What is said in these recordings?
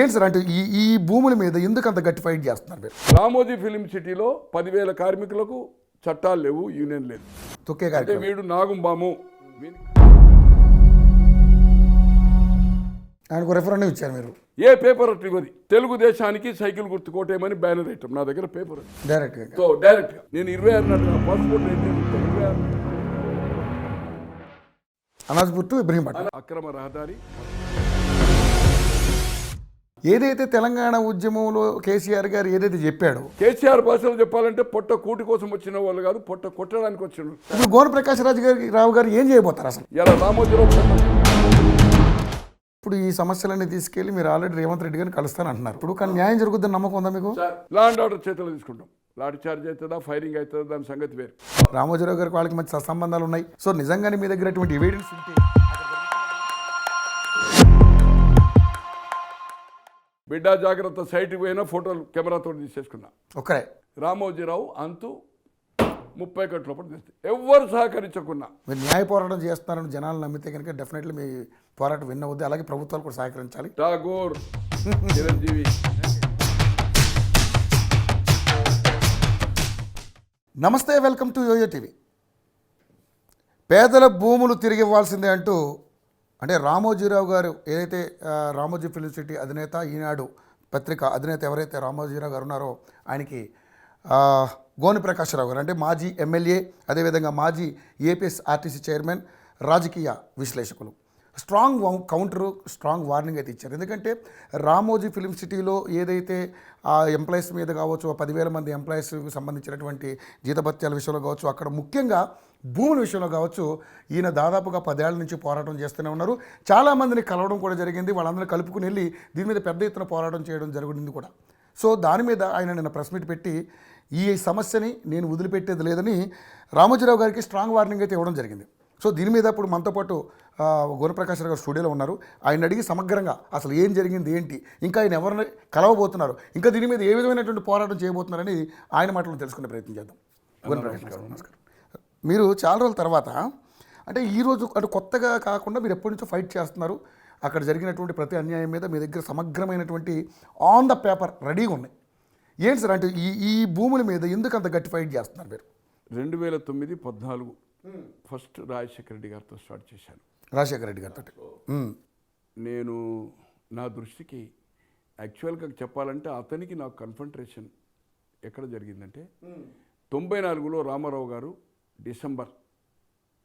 ఏంటి సార్ అంటే ఈ భూముల మీద ఎందుకు అంత గట్టి ఫైట్ చేస్తున్నారు మీరు? రామోజీ ఫిలిం సిటీలో 10,000 కార్మికులకు చట్టాలు లేవు, యూనియన్ లేదు. తొక్కే అంటే కార్యక్రమం వీడు నాగుంబాము. ఆయనకు రెఫరెండం ఇచ్చారు మీరు ఏ పేపర్ అట్లా ఇవ్వది. తెలుగుదేశానికి సైకిల్ గుర్తు కోటేయమని బ్యానర్ ఐటమ్ నా దగ్గర పేపర్ ఉంది. డైరెక్ట్గా. సో డైరెక్ట్గా నేను 26 నా పాస్పోర్ట్ 26 అనాజ్పూర్ టు ఇబ్రహీంపట్నం అక్రమ రహదారి. ఏదైతే తెలంగాణ ఉద్యమంలో కేసీఆర్ గారు ఏదైతే చెప్పాడో, కేసీఆర్ భాషలో చెప్పాలంటే పొట్ట కూటి కోసం వచ్చిన వాళ్ళు కాదు, పొట్ట కొట్టడానికి వచ్చిన. ఇప్పుడు గోన ప్రకాష్ రావు గారు ఏం చేయబోతారు అసలు? ఇలా రామోజీరావు ఇప్పుడు ఈ సమస్యలన్నీ తీసుకెళ్లి మీరు ఆల్రెడీ రేవంత్ రెడ్డి గారిని కలుస్తాను అంటున్నారు. ఇప్పుడు కానీ న్యాయం జరుగుతుందని నమ్మకం ఉందా మీకు? లా అండ్ ఆర్డర్ చేతులు తీసుకుంటాం. లాఠీ చార్జ్ అవుతుందా, ఫైరింగ్ అవుతుందా, దాని సంగతి వేరు. రామోజీరావు గారికి వాళ్ళకి మంచి సత్సంబంధాలు ఉన్నాయి. సో నిజంగానే మీ దగ్గర అటువంటి ఎవిడెన్స్ ఉంటే బిడ్డ జాగ్రత్త సైట్కి పోయినా ఫోటోలు కెమెరాతో తీసేసుకున్నా. ఒక్కరే రామోజీరావు అంతు 30 కోట్ల లోపల తెస్తే ఎవ్వరు సహకరించకున్నా. మీరు న్యాయ పోరాటం చేస్తున్నారని జనాలు నమ్మితే కనుక డెఫినెట్లీ మీ పోరాటం విన్ అవుద్ది. అలాగే ప్రభుత్వాలు కూడా సహకరించాలి. ఠాగూర్ చిరంజీవి. నమస్తే, వెల్కమ్ టు యోయో టీవీ. పేదల భూములు తిరిగి ఇవ్వాల్సిందే అంటూ అంటే రామోజీరావు గారు ఏదైతే రామోజీ ఫిలిం సిటీ అధినేత, ఈనాడు పత్రిక అధినేత ఎవరైతే రామోజీరావు గారు ఉన్నారో ఆయనకి గోని ప్రకాశ్రావు గారు అంటే మాజీ ఎమ్మెల్యే, అదేవిధంగా మాజీ ఏపీఎస్ఆర్టీసీ చైర్మన్, రాజకీయ విశ్లేషకులు స్ట్రాంగ్ కౌంటరు, స్ట్రాంగ్ వార్నింగ్ అయితే ఇచ్చారు. ఎందుకంటే రామోజీ ఫిలిం సిటీలో ఏదైతే ఆ ఎంప్లాయీస్ మీద కావచ్చు, 10,000 మంది ఎంప్లాయీస్కి సంబంధించినటువంటి జీతభత్యాల విషయంలో కావచ్చు, అక్కడ ముఖ్యంగా భూముల విషయంలో కావచ్చు, ఈయన దాదాపుగా 10 ఏళ్ల నుంచి పోరాటం చేస్తూనే ఉన్నారు. చాలామందిని కలవడం కూడా జరిగింది. వాళ్ళందరినీ కలుపుకుని వెళ్ళి దీని మీద పెద్ద ఎత్తున పోరాటం చేయడం జరిగింది కూడా. సో దాని మీద ఆయన నిన్న ప్రెస్ మీట్ పెట్టి ఈ సమస్యని నేను వదిలిపెట్టేది లేదని రామోజీరావు గారికి స్ట్రాంగ్ వార్నింగ్ అయితే ఇవ్వడం జరిగింది. సో దీని మీద ఇప్పుడు మనతో పాటు గుణప్రకాష్ గారు స్టూడియోలో ఉన్నారు. ఆయన అడిగి సమగ్రంగా అసలు ఏం జరిగింది, ఏంటి, ఇంకా ఆయన ఎవరిని కలవబోతున్నారు, ఇంకా దీని మీద ఏ విధమైనటువంటి పోరాటం చేయబోతున్నారని ఆయన మాటలను తెలుసుకునే ప్రయత్నం చేద్దాం. గుణప్రకాష్ గారు నమస్కారం. మీరు చాలా రోజుల తర్వాత అంటే ఈరోజు అంటే కొత్తగా కాకుండా మీరు ఎప్పటి నుంచో ఫైట్ చేస్తున్నారు. అక్కడ జరిగినటువంటి ప్రతి అన్యాయం మీద మీ దగ్గర సమగ్రమైనటువంటి ఆన్ ద పేపర్ రెడీగా ఉన్నాయి. ఏంటి సార్ అంటే ఈ భూముల మీద ఎందుకు అంత గట్టి ఫైట్ చేస్తున్నారు మీరు? 2009-14 ఫస్ట్ రాజశేఖర రెడ్డి గారితో స్టార్ట్ చేశాను. రాజశేఖర రెడ్డి గారితో నేను నా దృష్టికి యాక్చువల్గా చెప్పాలంటే అతనికి నాకు కన్ఫంట్రేషన్ ఎక్కడ జరిగిందంటే 94లో రామారావు గారు డిసెంబర్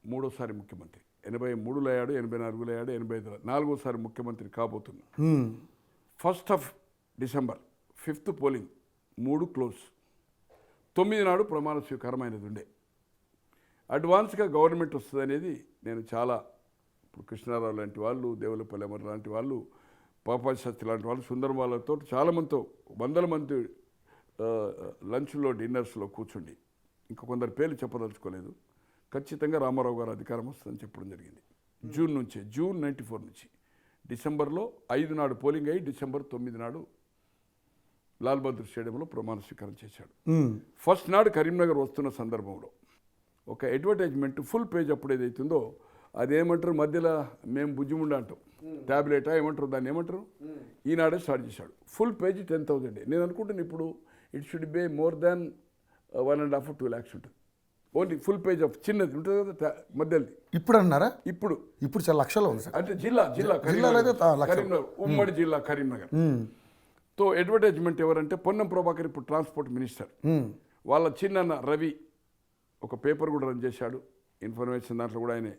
3వ ముఖ్యమంత్రి, 83లో అయ్యాడు, 84లో అయ్యాడు, 85లో 4వ ముఖ్యమంత్రి కాబోతున్నాడు. 1 డిసెంబర్ 5th పోలింగ్, 3 క్లోజ్, 9 నాడు ప్రమాణ స్వీకారమైనది ఉండే. అడ్వాన్స్గా గవర్నమెంట్ వస్తుంది అనేది నేను చాలా, ఇప్పుడు కృష్ణారావు లాంటి వాళ్ళు, దేవులపల్లి అమర్ లాంటి వాళ్ళు, పాపాజీ శాస్త్రి లాంటి వాళ్ళు, సుందరం వాళ్ళతో చాలామందితో 100 మంది లంచ్లో, డిన్నర్స్లో కూర్చుండి, ఇంకా కొందరు పేర్లు చెప్పదలుచుకోలేదు, ఖచ్చితంగా రామారావు గారు అధికారం వస్తుందని చెప్పడం జరిగింది. జూన్ 94 నుంచి డిసెంబర్లో 5 నాడు పోలింగ్ అయ్యి డిసెంబర్ 9 నాడు లాల్ బహదూర్ స్టేడియంలో ప్రమాణ స్వీకారం చేశాడు. ఫస్ట్ నాడు కరీంనగర్ వస్తున్న సందర్భంలో ఒక అడ్వర్టైజ్మెంట్ ఫుల్ పేజ్ అప్పుడు ఏదైతుందో అదేమంటారు, మధ్యలో మేము బుజ్జిముండ అంటాం, ట్యాబ్లెటా ఏమంటారు, దాన్ని ఏమంటారు, ఈనాడే స్టార్ట్ చేశాడు. Full page 10,000. నేను అనుకుంటాను ఇప్పుడు it should be more than 1.5-2 lakhs ఉంటుంది. ఓన్లీ ఫుల్ పేజ్ ఆఫ్ చిన్నది ఉంటుంది కదా మధ్యది. ఇప్పుడు అన్నారా? ఇప్పుడు చాలా లక్షలు ఉంది సార్. అంటే జిల్లా కరీంనగర్, ఉమ్మడి జిల్లా కరీంనగర్. తో అడ్వర్టైజ్మెంట్ ఎవరంటే పొన్నం ప్రభాకర్, ఇప్పుడు ట్రాన్స్పోర్ట్ మినిస్టర్, వాళ్ళ చిన్న రవి ఒక పేపర్ కూడా రన్ చేశాడు. ఇన్ఫర్మేషన్ దాంట్లో కూడా ఆయన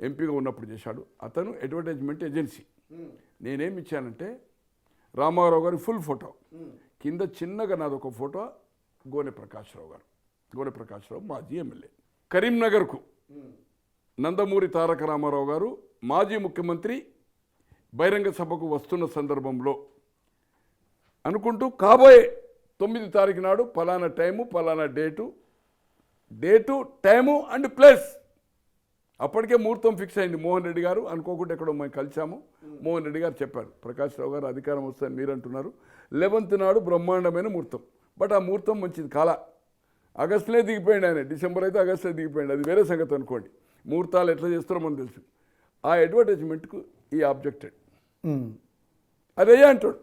ఎంపీగా ఉన్నప్పుడు చేశాడు. అతను అడ్వర్టైజ్మెంట్ ఏజెన్సీ. నేనేమి ఇచ్చానంటే రామారావు గారి ఫుల్ ఫోటో కింద చిన్నగా నాది ఒక ఫోటో, గోనె ప్రకాశ్రావు గారు, గోనె ప్రకాశ్రావు మాజీ ఎమ్మెల్యే. కరీంనగర్కు నందమూరి తారక రామారావు గారు మాజీ ముఖ్యమంత్రి బహిరంగ సభకు వస్తున్న సందర్భంలో అనుకుంటూ కాబోయే 9 తారీఖు నాడు పలానా టైము, పలానా డేటు, టైము అండ్ ప్లేస్. అప్పటికే ముహూర్తం ఫిక్స్ అయింది. మోహన్ రెడ్డి గారు అనుకోకుండా ఎక్కడో మేము కలిసాము. మోహన్ రెడ్డి గారు చెప్పారు, ప్రకాశ్రావు గారు అధికారం వస్తుందని మీరు అంటున్నారు, 11th నాడు బ్రహ్మాండమైన ముహూర్తం. బట్ ఆ ముహూర్తం మంచిది కాలా. ఆగస్టులో దిగిపోయింది ఆయన, డిసెంబర్ అయితే ఆగస్టులో దిగిపోయింది, అది వేరే సంగతి అనుకోండి. ముహూర్తాలు ఎట్లా చేస్తారో మనకు తెలుసు. ఆ అడ్వర్టైజ్మెంట్కు ఈ ఆబ్జెక్టెడ్, అదే అంటాడు.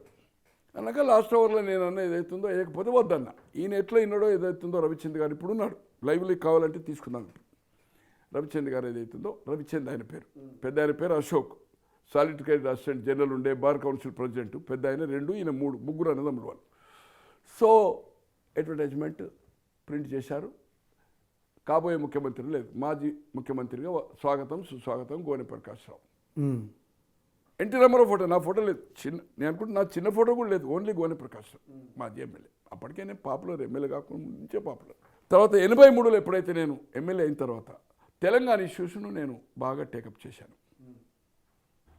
అన్నాక లాస్ట్ అవర్లో నేను అన్న ఏదైతుందో వేయకపోతే వద్దన్న. ఈయన ఎట్లా ఇన్నాడో ఏదైతుందో రవిచంద్ర గారు ఇప్పుడు ఉన్నాడు, లైవ్లీ కావాలంటే తీసుకుందాం. రవిచంద్ర గారు ఏదైతుందో రవిచంద్ర ఆయన పేరు, పెద్ద ఆయన పేరు అశోక్, సాలిసిటర్ అసిస్టెంట్ జనరల్ ఉండే, బార్ కౌన్సిల్ ప్రెసిడెంట్, పెద్ద ఆయన 2, ఈయన 3, ముగ్గురు అన్నదమ్ములు వాళ్ళు. సో అడ్వర్టైజ్మెంట్ ప్రింట్ చేశారు. కాబోయే ముఖ్యమంత్రి లేదు, మాజీ ముఖ్యమంత్రిగా స్వాగతం సుస్వాగతం గోనె ప్రకాష్ రావు. ఎన్టీ రామారావు ఫోటో, నా ఫోటో లేదు, నేను అనుకుంటున్నా నా చిన్న ఫోటో కూడా లేదు, ఓన్లీ గోనె ప్రకాష్ రావు మాజీ ఎమ్మెల్యే. అప్పటికే నేను పాపులర్, ఎమ్మెల్యే కాకుండా నుంచే పాపులర్. తర్వాత 83లో ఎప్పుడైతే నేను ఎమ్మెల్యే అయిన తర్వాత తెలంగాణ ఇష్యూస్ను నేను బాగా టేకప్ చేశాను.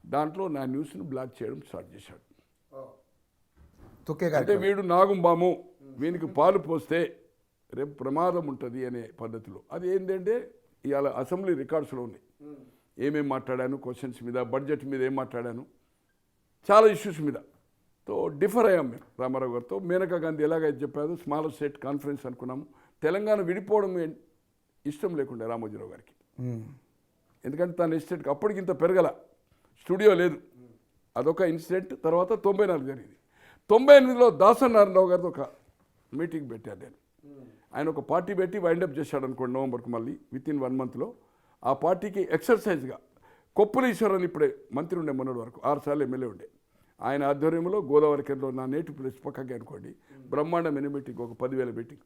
దాంట్లో నా న్యూస్ను బ్లాక్ చేయడం స్టార్ట్ చేశాడు. అంటే వీడు నాగుంబాము, వీనికి పాలు పోస్తే రేపు ప్రమాదం ఉంటుంది అనే పద్ధతిలో. అది ఏంటంటే ఇవాళ అసెంబ్లీ రికార్డ్స్లో ఉన్నాయి, ఏమేమి మాట్లాడాను, క్వశ్చన్స్ మీద, బడ్జెట్ మీద ఏం మాట్లాడాను, చాలా ఇష్యూస్ మీద. తో డిఫర్ అయ్యాం మేము రామారావు గారితో. మేనకా గాంధీ ఎలాగైతే చెప్పారు, స్మాల్ స్టేట్ కాన్ఫరెన్స్ అనుకున్నాము. తెలంగాణ విడిపోవడం ఇష్టం లేకుండే రామోజీరావు గారికి, ఎందుకంటే తన ఎస్టేట్కి అప్పటికి ఇంత పెరగల, స్టూడియో లేదు. అదొక ఇన్సిడెంట్. తర్వాత 94 జరిగింది. 98లో దాసనారాయణరావు గారితో ఒక మీటింగ్ పెట్టాను నేను. ఆయన ఒక పార్టీ పెట్టి వైండప్ చేశాడు అనుకోండి నవంబర్కు, మళ్ళీ వితిన్ 1 మంత్లో. ఆ పార్టీకి ఎక్సర్సైజ్గా కొప్పుల ఈశ్వరన్ ఇప్పుడే మంత్రి ఉండే మొన్నటి వరకు 6 సార్లు ఎమ్మెల్యే ఉండే, ఆయన ఆధ్వర్యంలో గోదావరి కేంద్రంలో నా నేటివ్ ప్లేస్ పక్కకి అనుకోండి బ్రహ్మాండమైన మీటింగ్, ఒక 10,000 మీటింగ్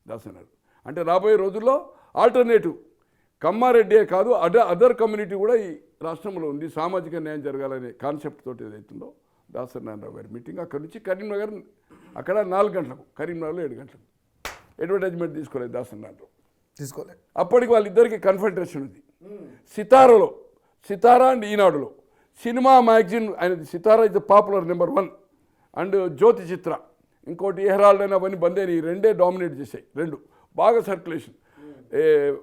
దాసనారు. అంటే రాబోయే రోజుల్లో ఆల్టర్నేటివ్ కమ్మారెడ్డే కాదు, అదర్ కమ్యూనిటీ కూడా ఈ రాష్ట్రంలో ఉంది, సామాజిక న్యాయం జరగాలనే కాన్సెప్ట్ తోటి ఏదైతుందో దాసనారాయణరావు గారి మీటింగ్. అక్కడి నుంచి కరీంనగర్, అక్కడ 4 గంటలకు, కరీంనగర్లో 7 గంటలకు. అడ్వర్టైజ్మెంట్ తీసుకోలేదు దాసనారాయణరావు, తీసుకోలేదు. అప్పటికి వాళ్ళిద్దరికి కన్ఫంట్రేషన్ ఉంది. సితారాలో, సితారా అండ్ ఈనాడులో సినిమా మ్యాగజైన్ ఆయనది. Sitara is the popular number 1 and Jyothi Chitra, ఇంకోటి ఏ హెరాల్డ్ అయినా అవన్నీ బంద్ అయినాయి. 2 డామినేట్ చేశాయి, 2 బాగా సర్క్యులేషన్.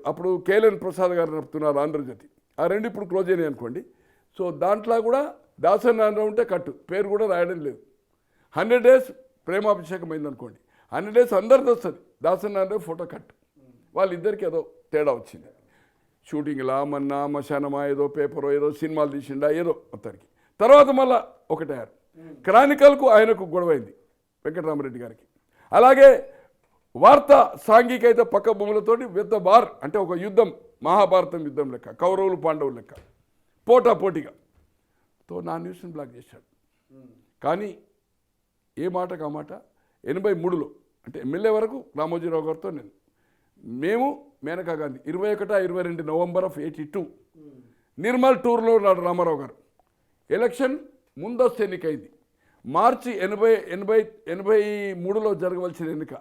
అప్పుడు కేఎల్ఎన్ ప్రసాద్ గారు నడుపుతున్నారు ఆంధ్రజ్యోతి, ఆ 2 ఇప్పుడు క్లోజ్ అయినాయి అనుకోండి. సో దాంట్లో కూడా దాసనారాయణరావు ఉంటే కట్టు, పేరు కూడా రాయడం లేదు. 100 days ప్రేమాభిషేకం అయింది అనుకోండి, 100 days అందరిది వస్తుంది, దాసనారాయణరావు ఫోటో కట్టు. వాళ్ళిద్దరికి ఏదో తేడా వచ్చింది. షూటింగ్లా మన్నా మశానమా ఏదో పేపరో ఏదో సినిమాలు తీసిండా ఏదో మొత్తానికి. తర్వాత మళ్ళా ఒకటయ్యారు. క్రానికల్కు ఆయనకు గొడవైంది వెంకటరామరెడ్డి గారికి. అలాగే వార్త సాంఘిక అయితే పక్క భూములతోటి పెద్ద బార్, అంటే ఒక యుద్ధం, మహాభారతం యుద్ధం లెక్క, కౌరవులు పాండవులు లెక్క, పోటాపోటీగా. తో నా న్యూస్ని బ్లాక్ చేశాడు. కానీ ఏ మాటకు ఆ మాట 83లో అంటే ఎమ్మెల్యే వరకు రామోజీరావు గారితో మేము మేనకా గాంధీ 21-22 నవంబర్ ఆఫ్ 82 నిర్మల్ టూర్లో ఉన్నాడు రామారావు గారు. ఎలక్షన్ ముందస్తు ఎన్నికైంది. మార్చి 83లో జరగవలసిన ఎన్నిక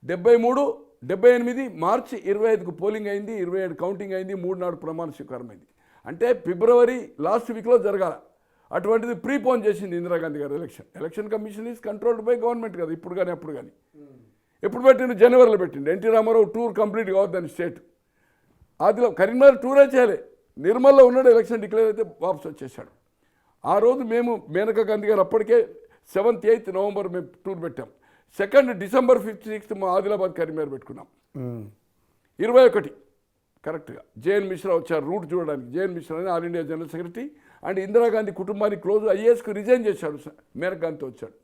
73, 78, మార్చి 25కు పోలింగ్ అయింది, 27 కౌంటింగ్ అయింది, 3 నాడు ప్రమాణ స్వీకారం అయింది. అంటే ఫిబ్రవరి లాస్ట్ వీక్లో జరగాల. అటువంటిది ప్రీపోన్ చేసింది ఇందిరాగాంధీ గారు election commission is controlled by government కదా, ఇప్పుడు కానీ అప్పుడు కానీ. ఎప్పుడు పెట్టిండు? జనవరిలో పెట్టిండు. ఎన్టీ రామారావు టూర్ కంప్లీట్ కావద్దని స్టేట్ ఆదిలో కరీంనగర్ టూరే చేయలే, నిర్మల్లో ఉన్నాడు. ఎలక్షన్ డిక్లేర్ అయితే వాపస్ వచ్చేసాడు. ఆ రోజు మేము మేనకా గాంధీ గారు అప్పటికే 7th, 8th నవంబర్ మేము టూర్ పెట్టాం. 2nd డిసెంబర్ 5th, 6th మా ఆదిలాబాద్ కరీంనగర్ పెట్టుకున్నాం. 21 కరెక్ట్గా జేఎన్ మిశ్రా వచ్చారు రూట్ చూడడానికి. జేఎన్ మిశ్రా అని all India general secretary and Indira Gandhi కుటుంబానికి క్లోజ్, ఐఏఎస్కు రిజైన్ చేశాడు, మేనకా గాంధీతో వచ్చాడు.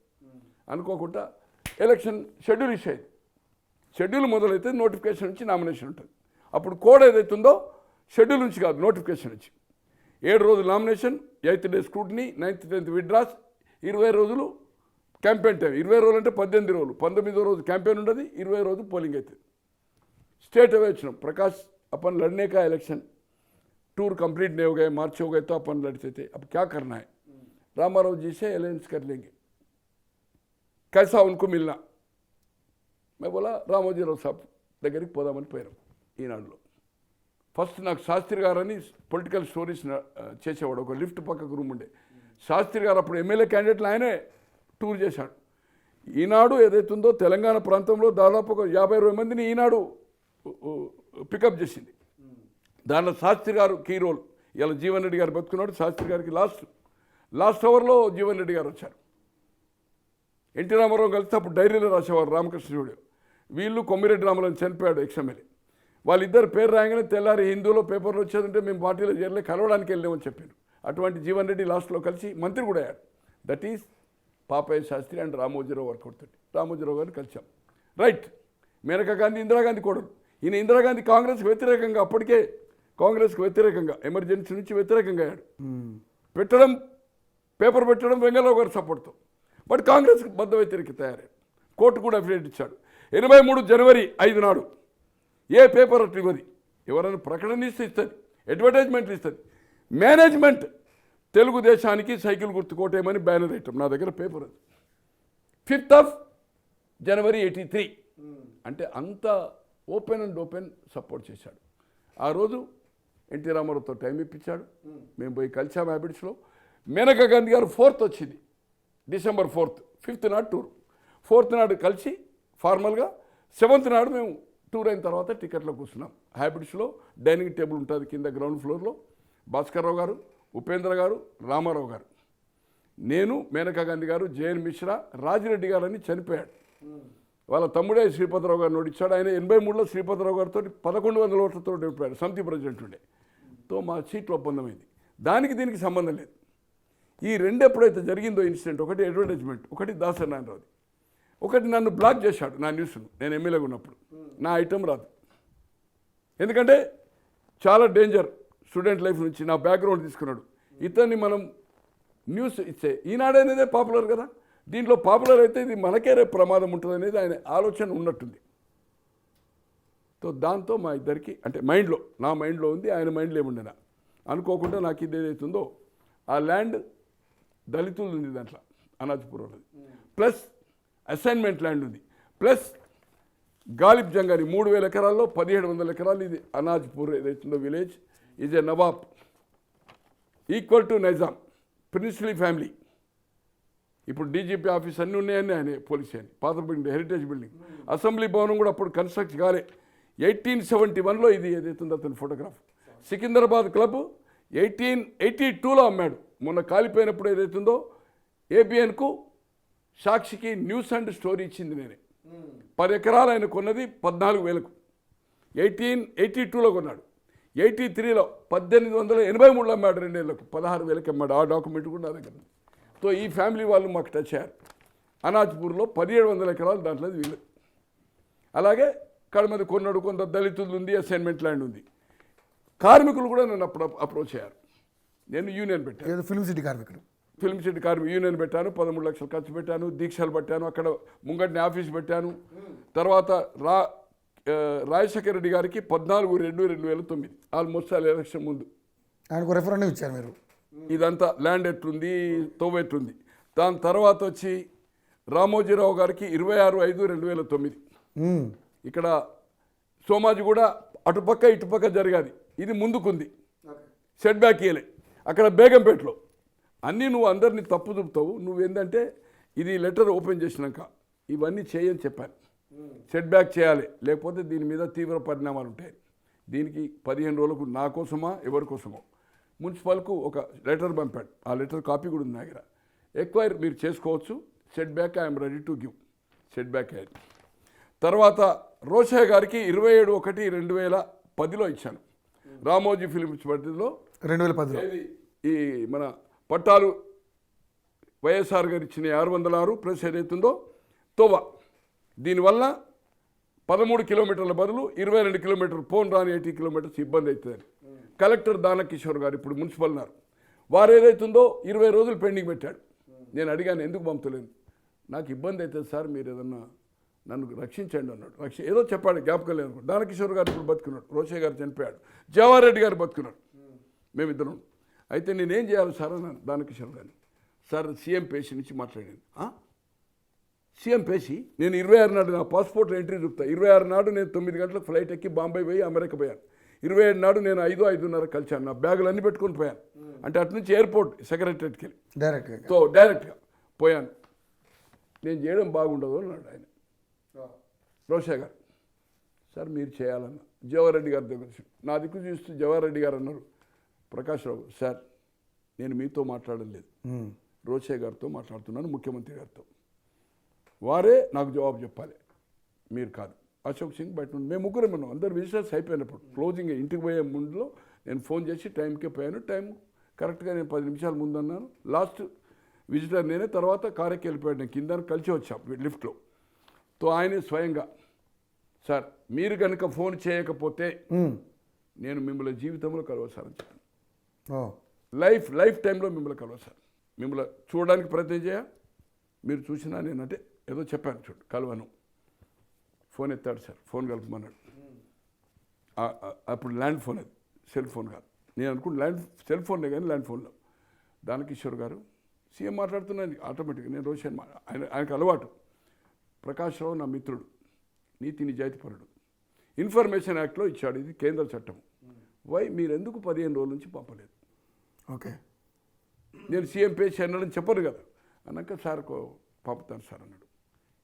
అనుకోకుండా ఎలక్షన్ షెడ్యూల్ ఇష్యూ అయింది. షెడ్యూల్ మొదలైతే నోటిఫికేషన్ నుంచి నామినేషన్ ఉంటుంది. అప్పుడు కోడ్ ఏదైతుందో షెడ్యూల్ నుంచి కాదు, నోటిఫికేషన్ నుంచి. 7 రోజులు nomination, 8th day scrutiny, 9th, 10th withdraws, 20 రోజులు క్యాంపెయిన్ టైం. 20 రోజులు అంటే 18 రోజులు. 19వ రోజు క్యాంపెయిన్ ఉండదు, 20 రోజు పోలింగ్ అవుతుంది. स्टेट अवे వచ్చినాం. प्रकाश अपन लड़ने का इलेक्शन टूर कंप्लीट नहीं हो गए, मार्च हो गए तो अपन लड़ते थे, अब क्या करना है, रामाराव जी से अलायंस कर लेंगे, कैसा उनको मिलना. मैं बोला రామోజీరావు సాబ్ దగ్గరికి పోదామని పోయాను. ఈనాడులో ఫస్ట్ నాకు శాస్త్రి గారని పొలిటికల్ స్టోరీస్ చేసేవాడు. ఒక లిఫ్ట్ పక్కకు రూమ్ ఉండే. శాస్త్రి గారు అప్పుడు ఎమ్మెల్యే క్యాండిడేట్లు ఆయనే టూర్ చేశాడు. ఈనాడు ఏదైతుందో తెలంగాణ ప్రాంతంలో దాదాపు ఒక 50-60 మందిని ఈనాడు పికప్ చేసింది. దానిలో శాస్త్రి గారు కీ రోల్. ఇలా జీవన్ రెడ్డి గారు బతుకున్నాడు. శాస్త్రి గారికి లాస్ట్ అవర్లో జీవన్ రెడ్డి గారు వచ్చారు. ఎన్టీ రామారావు కలిస్తే అప్పుడు డైరీలో రాసేవారు రామకృష్ణుడు. వీళ్ళు కొమ్మిరెడ్డి రామరావు చనిపోయాడు ఎక్స్ఎమ్మెల్యే. వాళ్ళిద్దరు పేరు రాగానే తెల్లారి హిందూలో పేపర్లు వచ్చేదంటే మేము పార్టీలో చేరలే, కలవడానికి వెళ్ళామని చెప్పారు. అటువంటి జీవన్ రెడ్డి లాస్ట్లో కలిసి మంత్రి కూడా అయ్యాడు. That is Papayya Shastri and Ramoji Rao workout తోటి రామోజీరావు గారిని కలిసాం. రైట్. మేనకా గాంధీ ఇందిరాగాంధీ కోడలు. ఈయన ఇందిరాగాంధీ కాంగ్రెస్కి వ్యతిరేకంగా, అప్పటికే కాంగ్రెస్కి వ్యతిరేకంగా, ఎమర్జెన్సీ నుంచి వ్యతిరేకంగా అయ్యాడు. పెట్టడం, పేపర్ పెట్టడం వెంగళరావు గారి సపోర్ట్తో. బట్ కాంగ్రెస్కి బద్ద వ్యతిరేకి తయారయ్యాడు. కోర్టు కూడా అఫిడేట్ ఇచ్చాడు. 83 జనవరి 5 నాడు ఏ పేపర్ అట్లా ఇవ్వదు. ఎవరైనా ప్రకటన ఇస్తే ఇస్తుంది, అడ్వర్టైజ్మెంట్లు ఇస్తుంది. మేనేజ్మెంట్ తెలుగుదేశానికి సైకిల్ గుర్తు కోటేయమని బ్యానర్ ఐటమ్ నా దగ్గర పేపర్ అది. 5th జనవరి 83. అంటే అంత ఓపెన్ అండ్ ఓపెన్ సపోర్ట్ చేశాడు. ఆ రోజు ఎన్టీ రామారావుతో టైం ఇప్పించాడు. మేము పోయి కలిసాము హ్యాబిట్స్లో. మేనకా గాంధీ గారు 4th వచ్చింది, December 4th. 5th నాడు టూర్, 4th నాడు కలిసి ఫార్మల్గా, 7th నాడు మేము టూర్ అయిన తర్వాత టికెట్లో కూర్చున్నాం. హ్యాబిట్స్లో డైనింగ్ టేబుల్ ఉంటుంది కింద గ్రౌండ్ ఫ్లోర్లో. భాస్కర్రావు గారు, ఉపేంద్ర గారు, రామారావు గారు, నేను, మేనకా గాంధీ గారు, జేఎన్ మిశ్రా, రాజిరెడ్డి గారు అని చనిపోయాడు. వాళ్ళ తమ్ముడే శ్రీపతిరావు గారు నోటిచ్చాడు. ఆయన 83లో శ్రీపతిరావు గారితో 1100 ఓట్లతో ఓడిపోయాడు. సమితి ప్రెసిడెంట్ ఉండే. తో మా సీట్లు ఒప్పందమైంది. దానికి దీనికి సంబంధం లేదు. ఈ రెండు ఎప్పుడైతే జరిగిందో ఇన్సిడెంట్, ఒకటి అడ్వర్టైజ్మెంట్, ఒకటి దాసరి నారాయణరావుది, ఒకటి నన్ను బ్లాక్ చేశాడు నా న్యూస్ను. నేను ఎమ్మెల్యేగా ఉన్నప్పుడు నా ఐటమ్ రాదు. ఎందుకంటే చాలా డేంజర్. స్టూడెంట్ లైఫ్ నుంచి నా బ్యాక్గ్రౌండ్ తీసుకున్నాడు. ఇతన్ని మనం న్యూస్ ఇచ్చే, ఈనాడు అనేదే పాపులర్ కదా, దీంట్లో పాపులర్ అయితే ఇది మనకే రేపు ప్రమాదం ఉంటుంది అనేది ఆయన ఆలోచన ఉన్నట్టుంది. సో దాంతో మా ఇద్దరికి, అంటే మైండ్లో, నా మైండ్లో ఉంది, ఆయన మైండ్లో ఏముండేనా అనుకోకుండా నాకు ఇది ఏదైతుందో ఆ ల్యాండ్ దళితులు ఉంది, దాంట్లో అనాజ్పూర్ ఉన్నది, ప్లస్ అసైన్మెంట్ ల్యాండ్ ఉంది, ప్లస్ గాలిబ్ జంగాని 3000 ఎకరాల్లో 1700 ఎకరాలు ఇది అనాజ్పూర్ ఏదైతుందో village is a Nawab, equal to Nizam, princely family. ఇప్పుడు డీజీపీ ఆఫీస్ అన్నీ ఉన్నాయని ఆయన పోలీస్ అని, పాత బిల్డింగ్, హెరిటేజ్ బిల్డింగ్, అసెంబ్లీ భవనం కూడా అప్పుడు కన్స్ట్రక్ట్ కాలే. 1871లో ఇది ఏదైతుందో అతని ఫోటోగ్రాఫ్. సికింద్రాబాద్ క్లబ్ 1882లో అమ్మాడు. మొన్న కాలిపోయినప్పుడు ఏదైతుందో ఏబిఎన్కు, సాక్షికి న్యూస్ అండ్ స్టోరీ ఇచ్చింది నేనే. 10 ఎకరాలు ఆయన కొన్నది 14,000కు. 1882లో కొన్నాడు. 83లో 1883లో అమ్మాడు, 2 ఏళ్లకు 16,000కి అమ్మాడు. ఆ డాక్యుమెంట్ కూడా నా దగ్గర. సో ఈ ఫ్యామిలీ వాళ్ళు మాకు టచ్ అయ్యారు. అనాజ్పూర్లో 1700 ఎకరాలు, దాంట్లో వీళ్ళు. అలాగే కడమది కొన్నాడు, కొంత దళితులు ఉంది, అసైన్మెంట్ ల్యాండ్ ఉంది. కార్మికులు కూడా నన్ను అప్పుడు అప్రోచ్ అయ్యారు. నేను యూనియన్ పెట్టాను, ఫిల్మ్ సిటీ కార్మికులు, ఫిల్మ్ సిటీ కార్మిక యూనియన్ పెట్టాను. 13 లక్షలు ఖర్చు పెట్టాను, దీక్షలు పెట్టాను, అక్కడ ముంగటిని ఆఫీస్ పెట్టాను. తర్వాత రాజశేఖర రెడ్డి గారికి 14/2/2009 ఆల్మోస్ట్ ఆ ఎలక్షన్ ముందు ఆయనకు రెఫరెండం ఇచ్చారు మీరు. ఇదంతా ల్యాండ్ ఎట్లుంది, తోవ ఎట్లుంది. దాని తర్వాత వచ్చి రామోజీరావు గారికి 26/5/2009 ఇక్కడ సోమాజి కూడా అటుపక్క ఇటుపక్క జరగాది, ఇది ముందుకుంది, సెట్ బ్యాక్ ఇయ్యలే. అక్కడ బేగంపేటలో అన్నీ నువ్వు అందరినీ తప్పు చూపుతావు, నువ్వేందంటే ఇది లెటర్ ఓపెన్ చేసినాక ఇవన్నీ చేయని చెప్పాను. సెట్ బ్యాక్ చేయాలి, లేకపోతే దీని మీద తీవ్ర పరిణామాలు ఉంటాయి. దీనికి 15 రోజులకు నా కోసమా ఎవరి కోసమో మున్సిపల్కు ఒక లెటర్ పంపాడు. ఆ లెటర్ కాపీ కూడా ఉంది నా దగ్గర. ఎక్వైర్ మీరు చేసుకోవచ్చు, set back I'm ready to give, set back అయ్యింది. తర్వాత రోషయ్య గారికి 27/1/2010లో ఇచ్చాను. రామోజీ ఫిలిమ్స్ పరిధిలో 2010లో ఈ మన పట్టాలు వైఎస్ఆర్ గారు ఇచ్చిన 606 ప్లస్ ఏదైతుందో తోవా, దీనివల్ల 13 కిలోమీటర్ల బదులు 22 కిలోమీటర్లు, పోన్ రాని 80 కిలోమీటర్స్ ఇబ్బంది అవుతుందని కలెక్టర్ దానకిషోర్ గారు ఇప్పుడు మున్సిపల్ ఉన్నారు, వారు ఏదైతుందో 20 రోజులు పెండింగ్ పెట్టాడు. నేను అడిగాను ఎందుకు పంపలేదు, నాకు ఇబ్బంది అవుతుంది సార్, మీరు ఏదన్నా నన్ను రక్షించండి అన్నాడు. ఏదో చెప్పాడు, జ్ఞాపకం లేదు. దానకిషోర్ గారు ఇప్పుడు బతుకున్నాడు, రోషయ్య గారు చనిపోయాడు, జవహర్ రెడ్డి గారు బతుకున్నాడు, మేమిద్దరం. అయితే నేనేం చేయాలి సార్ అన్నాను దానకిషోర్ గారిని. సార్ సీఎం పేషి నుంచి మాట్లాడాను. సీఎం పేషి, నేను 26 నాడు నా పాస్పోర్ట్ ఎంట్రీ చూపుతా. 26 నాడు నేను 9 గంటలకు ఫ్లైట్ ఎక్కి బాంబే పోయి అమెరికా పోయాను. 27 నాడు నేను 5-5:30 కలిసాను. నా బ్యాగులు అన్నీ పెట్టుకొని పోయాను. అంటే అటు నుంచి ఎయిర్పోర్ట్ సెక్రటరీకి వెళ్ళి డైరెక్ట్గా పోయాను. నేను చేయడం బాగుండదు అన్నాడు ఆయన, రోషయ్య గారు. సార్ మీరు చేయాలన్న జవహర్ రెడ్డి గారి దగ్గర నా దిక్కు చూస్తూ జవహర్ రెడ్డి గారు అన్నారు, ప్రకాష్ రావు సార్ నేను మీతో మాట్లాడడం లేదు, రోషయ్య గారితో మాట్లాడుతున్నాను, ముఖ్యమంత్రి గారితో, వారే నాకు జవాబు చెప్పాలి, మీరు కాదు. అశోక్ సింగ్ బయట మేము ముగ్గురం ఉన్నాం. అందరు విజిటర్స్ అయిపోయినప్పుడు క్లోజింగ్ ఇంటికి పోయే ముందులో నేను ఫోన్ చేసి టైంకే పోయాను. టైం కరెక్ట్గా నేను 10 నిమిషాల ముందు అన్నాను. లాస్ట్ విజిటర్ నేనే, తర్వాత కారెక్కి వెళ్ళిపోయాడు, నేను కింద కలిసి వచ్చాం లిఫ్ట్లో. తో ఆయనే స్వయంగా, సార్ మీరు కనుక ఫోన్ చేయకపోతే నేను మిమ్మల్ని జీవితంలో కలవసారని చెప్పాను. లైఫ్ టైంలో మిమ్మల్ని కలవసారు, మిమ్మల్ని చూడడానికి ప్రయత్నం చేయ, మీరు చూసినా నేనంటే ఏదో చెప్పాను, చూడు కలవను. ఫోన్ ఎత్తాడు సార్, ఫోన్ కలపమన్నాడు. అప్పుడు ల్యాండ్ ఫోన్, అది సెల్ ఫోన్ కాదు. నేను అనుకుంటే సెల్ ఫోన్లే కానీ ల్యాండ్ ఫోన్లో. దానకిషోర్ గారు సీఎం మాట్లాడుతున్నాను ఆటోమేటిక్గా. నేను రోషన్ ఆయనకు అలవాటు. ప్రకాష్ రావు నా మిత్రుడు, నీతి నిజాయితీపరుడు. ఇన్ఫర్మేషన్ యాక్ట్లో ఇచ్చాడు, ఇది కేంద్ర చట్టం. మీరు ఎందుకు 15 రోజుల నుంచి పంపలేదు? ఓకే, నేను సీఎం పేజ్ అన్నాడని చెప్పరు కదా. అన్నాక సార్ పంపుతాను సార్ అన్నాడు.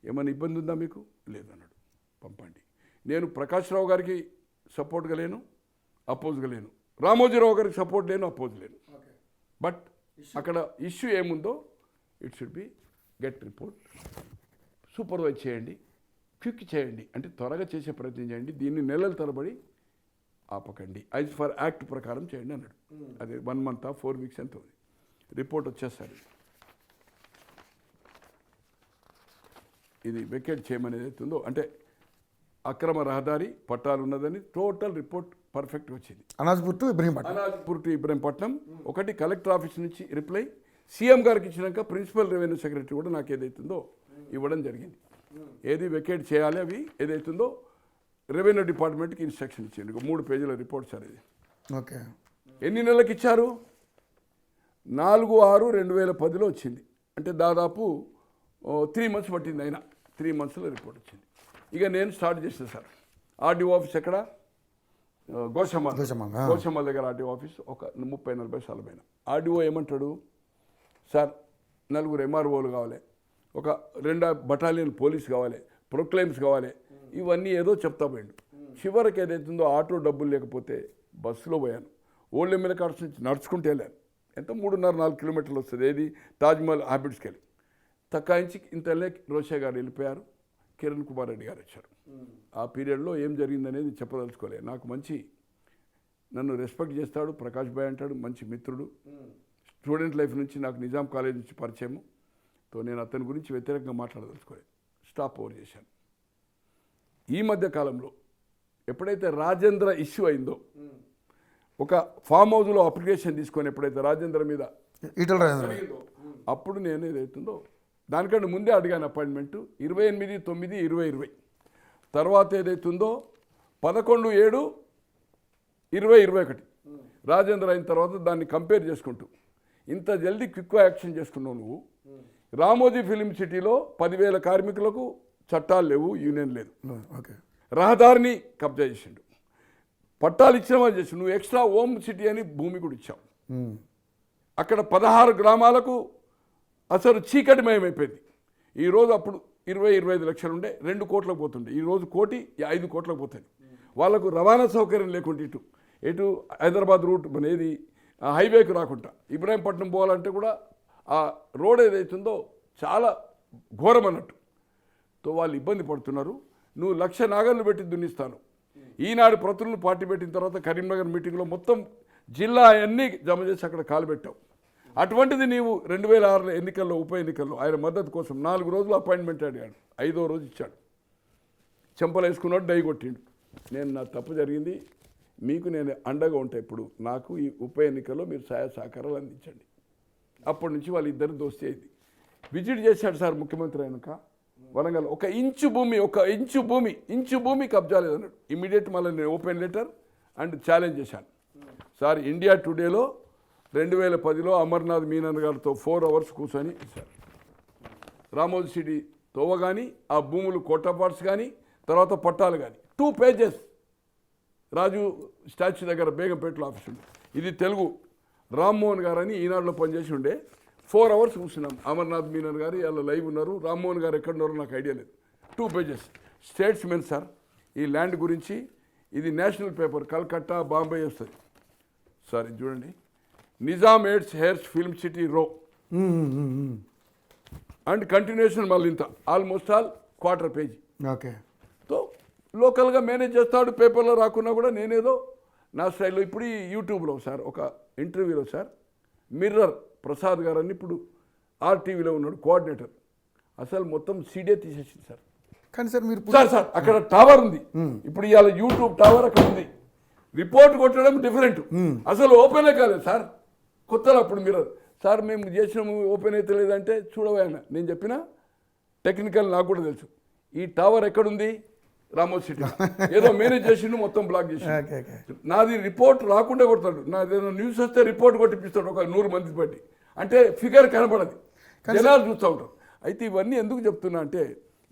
ఏమైనా ఇబ్బంది ఉందా మీకు? లేదన్నాడు. పంపండి. నేను ప్రకాష్ రావు గారికి సపోర్ట్గా లేను, అపోజ్గా లేను. రామోజీరావు గారికి సపోర్ట్ లేను, అపోజ్ లేను. బట్ అక్కడ ఇష్యూ ఏముందో it should be get report, supervise చేయండి, క్విక్ చేయండి, అంటే త్వరగా చేసే ప్రయత్నం చేయండి, దీన్ని నెలల తరబడి ఆపకండి, యాజ్ ఫర్ యాక్ట్ ప్రకారం చేయండి అన్నాడు. అదే 1 month 4 weeks ఎంత ఉంది. రిపోర్ట్ వచ్చేస్తారు. ఇది వెకేట్ చేయమనేది అవుతుందో, అంటే అక్రమ రహదారి పట్టాలు ఉన్నదని టోటల్ రిపోర్ట్ పర్ఫెక్ట్గా వచ్చింది. అనాజ్పూర్ టు ఇబ్రహీంపట్నం. ఒకటి కలెక్టర్ ఆఫీస్ నుంచి రిప్లై సీఎం గారికి ఇచ్చినాక ప్రిన్సిపల్ రెవెన్యూ సెక్రటరీ కూడా నాకు ఏదైతుందో ఇవ్వడం జరిగింది. ఏది వెకేట్ చేయాలి అవి ఏదైతుందో రెవెన్యూ డిపార్ట్మెంట్కి ఇన్స్ట్రక్షన్ ఇచ్చింది. 3 పేజీల రిపోర్ట్ సార్ ఇది. ఓకే, ఎన్ని నెలలకు ఇచ్చారు? 4/6/2010లో వచ్చింది. అంటే దాదాపు 3 months పట్టింది. అయినా 3 monthsలో రిపోర్ట్ వచ్చింది. ఇక నేను స్టార్ట్ చేసాను సార్. ఆర్డీఓ ఆఫీస్ ఎక్కడ? గోషమ్మల్ దగ్గర ఆర్డీఓ ఆఫీస్. ఒక 30-40 సార్లు పైన. ఆర్డీఓ ఏమంటాడు, సార్ 4 MROలు కావాలి, ఒక 2 బటాలియన్ పోలీస్ కావాలి, ప్రొక్లైమ్స్ కావాలి, ఇవన్నీ ఏదో చెప్తా పోయిండు. చివరికి ఏదైతుందో ఆటో డబ్బులు లేకపోతే బస్సులో పోయాను. ఓల్డ్ ఎమ్మెల్యే కార్డ్స్ నుంచి నడుచుకుంటూ వెళ్ళాను. ఎంత 3.5-4 kilometers వస్తుంది. ఏది తాజ్మహల్ హ్యాబిట్స్కి వెళ్ళి తక్కాయించి ఇంతలే రోషే గారు వెళ్ళిపోయారు, కిరణ్ కుమార్ రెడ్డి గారు వచ్చారు. ఆ పీరియడ్లో ఏం జరిగిందనేది చెప్పదలుచుకోలే. నాకు నన్ను రెస్పెక్ట్ చేస్తాడు, ప్రకాష్ భాయ్ అంటాడు, మంచి మిత్రుడు. స్టూడెంట్ లైఫ్ నుంచి నాకు నిజాం కాలేజ్ నుంచి పరిచయము. నేను అతని గురించి వ్యతిరేకంగా మాట్లాడదలుచుకోలేదు, స్టాప్ ఓవర్ చేశాను. ఈ మధ్య కాలంలో ఎప్పుడైతే రాజేంద్ర ఇష్యూ అయిందో, ఒక ఫామ్ హౌస్లో అప్లికేషన్ తీసుకొని ఎప్పుడైతే రాజేంద్ర మీద అప్పుడు నేను ఏదైతుందో దానికంటే ముందే అడిగాను అపాయింట్మెంటు 28/9/2020. తర్వాత ఏదైతుందో 11/7/2021 రాజేంద్ర అయిన తర్వాత దాన్ని కంపేర్ చేసుకుంటూ ఇంత జల్దీ క్విక్ యాక్షన్ చేసుకున్నావు నువ్వు. రామోజీ ఫిలిం సిటీలో 10,000 కార్మికులకు చట్టాలు లేవు, యూనియన్ లేదు. ఓకే, రహదారిని కబ్జా చేసిండు, పట్టాలు ఇచ్చిన వాళ్ళు చేసి నువ్వు ఎక్స్ట్రా హోమ్ సిటీ అని భూమి కూడా ఇచ్చావు. అక్కడ 16 గ్రామాలకు అసలు చీకటిమయమైపోయింది. ఈరోజు అప్పుడు 20-25 లక్షలు ఉండే 2 కోట్లకు పోతుండే, ఈరోజు 1,05 కోట్లకు పోతుంది. వాళ్ళకు రవాణా సౌకర్యం లేకుండా ఎటు హైదరాబాద్ రూట్ అనేది హైవేకు రాకుండా ఇబ్రాహీంపట్నం పోవాలంటే కూడా ఆ రోడ్ ఏదైతుందో చాలా ఘోరం అన్నట్టు. వాళ్ళు ఇబ్బంది పడుతున్నారు. నువ్వు 1,00,000 నాగర్లు పెట్టి దున్నిస్తాను. ఈనాడు ప్రతులను పార్టీ పెట్టిన తర్వాత కరీంనగర్ మీటింగ్లో మొత్తం జిల్లా అన్నీ జమ చేసి అక్కడ కాలు పెట్టావు. అటువంటిది నీవు 2006 ఎన్నికల్లో ఉప ఎన్నికల్లో ఆయన మద్దతు కోసం 4 రోజులు అపాయింట్మెంట్ అడిగాడు. 5వ రోజు ఇచ్చాడు. చెంపలు వేసుకున్నాడు, డై కొట్టిండు. నా తప్పు జరిగింది, మీకు నేను అండగా ఉంటా, ఇప్పుడు నాకు ఈ ఉప ఎన్నికల్లో మీరు సహాయ సహకారాలు అందించండి. అప్పటి నుంచి వాళ్ళిద్దరు దోస్తీ అయింది. విజిట్ చేశాడు సార్ ముఖ్యమంత్రి అయినాక వరంగల్. ఒక ఇంచు భూమి కబ్జా లేదన్నాడు. ఇమీడియట్ మళ్ళీ నేను ఓపెన్ లెటర్ అండ్ ఛాలెంజ్ చేశాను. సార్ ఇండియా టుడేలో 2010లో అమర్నాథ్ మీనన్ గారితో 4 hours కూర్చొని సార్ రామోజీ సిటీ తోవ కానీ ఆ భూములు కోటాపాట్స్ కానీ తర్వాత పట్టాలు కానీ 2 pages రాజు స్టాచ్యూ దగ్గర బేగంపేటలో ఆఫీస్ ఉంది. ఇది తెలుగు రామ్మోహన్ గారు అని ఈనాడులో పనిచేసి ఉండే. 4 hours కూర్చున్నాం. అమర్నాథ్ మీనన్ గారు ఇలా లైవ్ ఉన్నారు, రామ్మోహన్ గారు ఎక్కడున్నారో నాకు ఐడియా లేదు. 2 pages స్టేట్స్మెన్ సార్ ఈ ల్యాండ్ గురించి. ఇది నేషనల్ పేపర్, కల్కట్టా బాంబే వస్తుంది సార్. ఇది చూడండి, Nizam AIDS hairs film city రో అండ్ కంటిన్యూషన్ మళ్ళీ ఇంత ఆల్మోస్ట్ ఆల్ 1/4 page. ఓకే, తో లోకల్గా మేనేజ్ చేస్తాడు. పేపర్లో రాకున్నా కూడా నేనేదో నా స్టైల్లో. ఇప్పుడు ఈ యూట్యూబ్లో సార్ ఒక ఇంటర్వ్యూలో సార్ మిర్రర్ ప్రసాద్ గారు అని ఇప్పుడు ఆర్టీవీలో ఉన్నాడు కోఆర్డినేటర్. అసలు మొత్తం సీడే తీసేసింది సార్. కానీ సార్ మీరు సార్ అక్కడ టవర్ ఉంది, ఇప్పుడు ఇవాళ యూట్యూబ్ టవర్ అక్కడ ఉంది. రిపోర్ట్ కొట్టడం డిఫరెంట్, అసలు ఓపెనే కాలేదు సార్. కొత్తలో అప్పుడు మీరు సార్ మేము చేసినాము ఓపెన్ అయితే లేదంటే చూడవైనా నేను చెప్పిన టెక్నికల్ నాకు కూడా తెలుసు. ఈ టవర్ ఎక్కడుంది? రామోజీ సిటీ. ఏదో మేనేజ్ చేసిండు, మొత్తం బ్లాక్ చేసి. నాది రిపోర్ట్ రాకుండా కొడతాడు, నాది ఏదో న్యూస్ వస్తే రిపోర్ట్ కొట్టిపిస్తాడు ఒక 100 మంది బట్టి. అంటే ఫిగర్ కనపడదు, జనాలు చూస్తూ ఉంటారు. అయితే ఇవన్నీ ఎందుకు చెప్తున్నా అంటే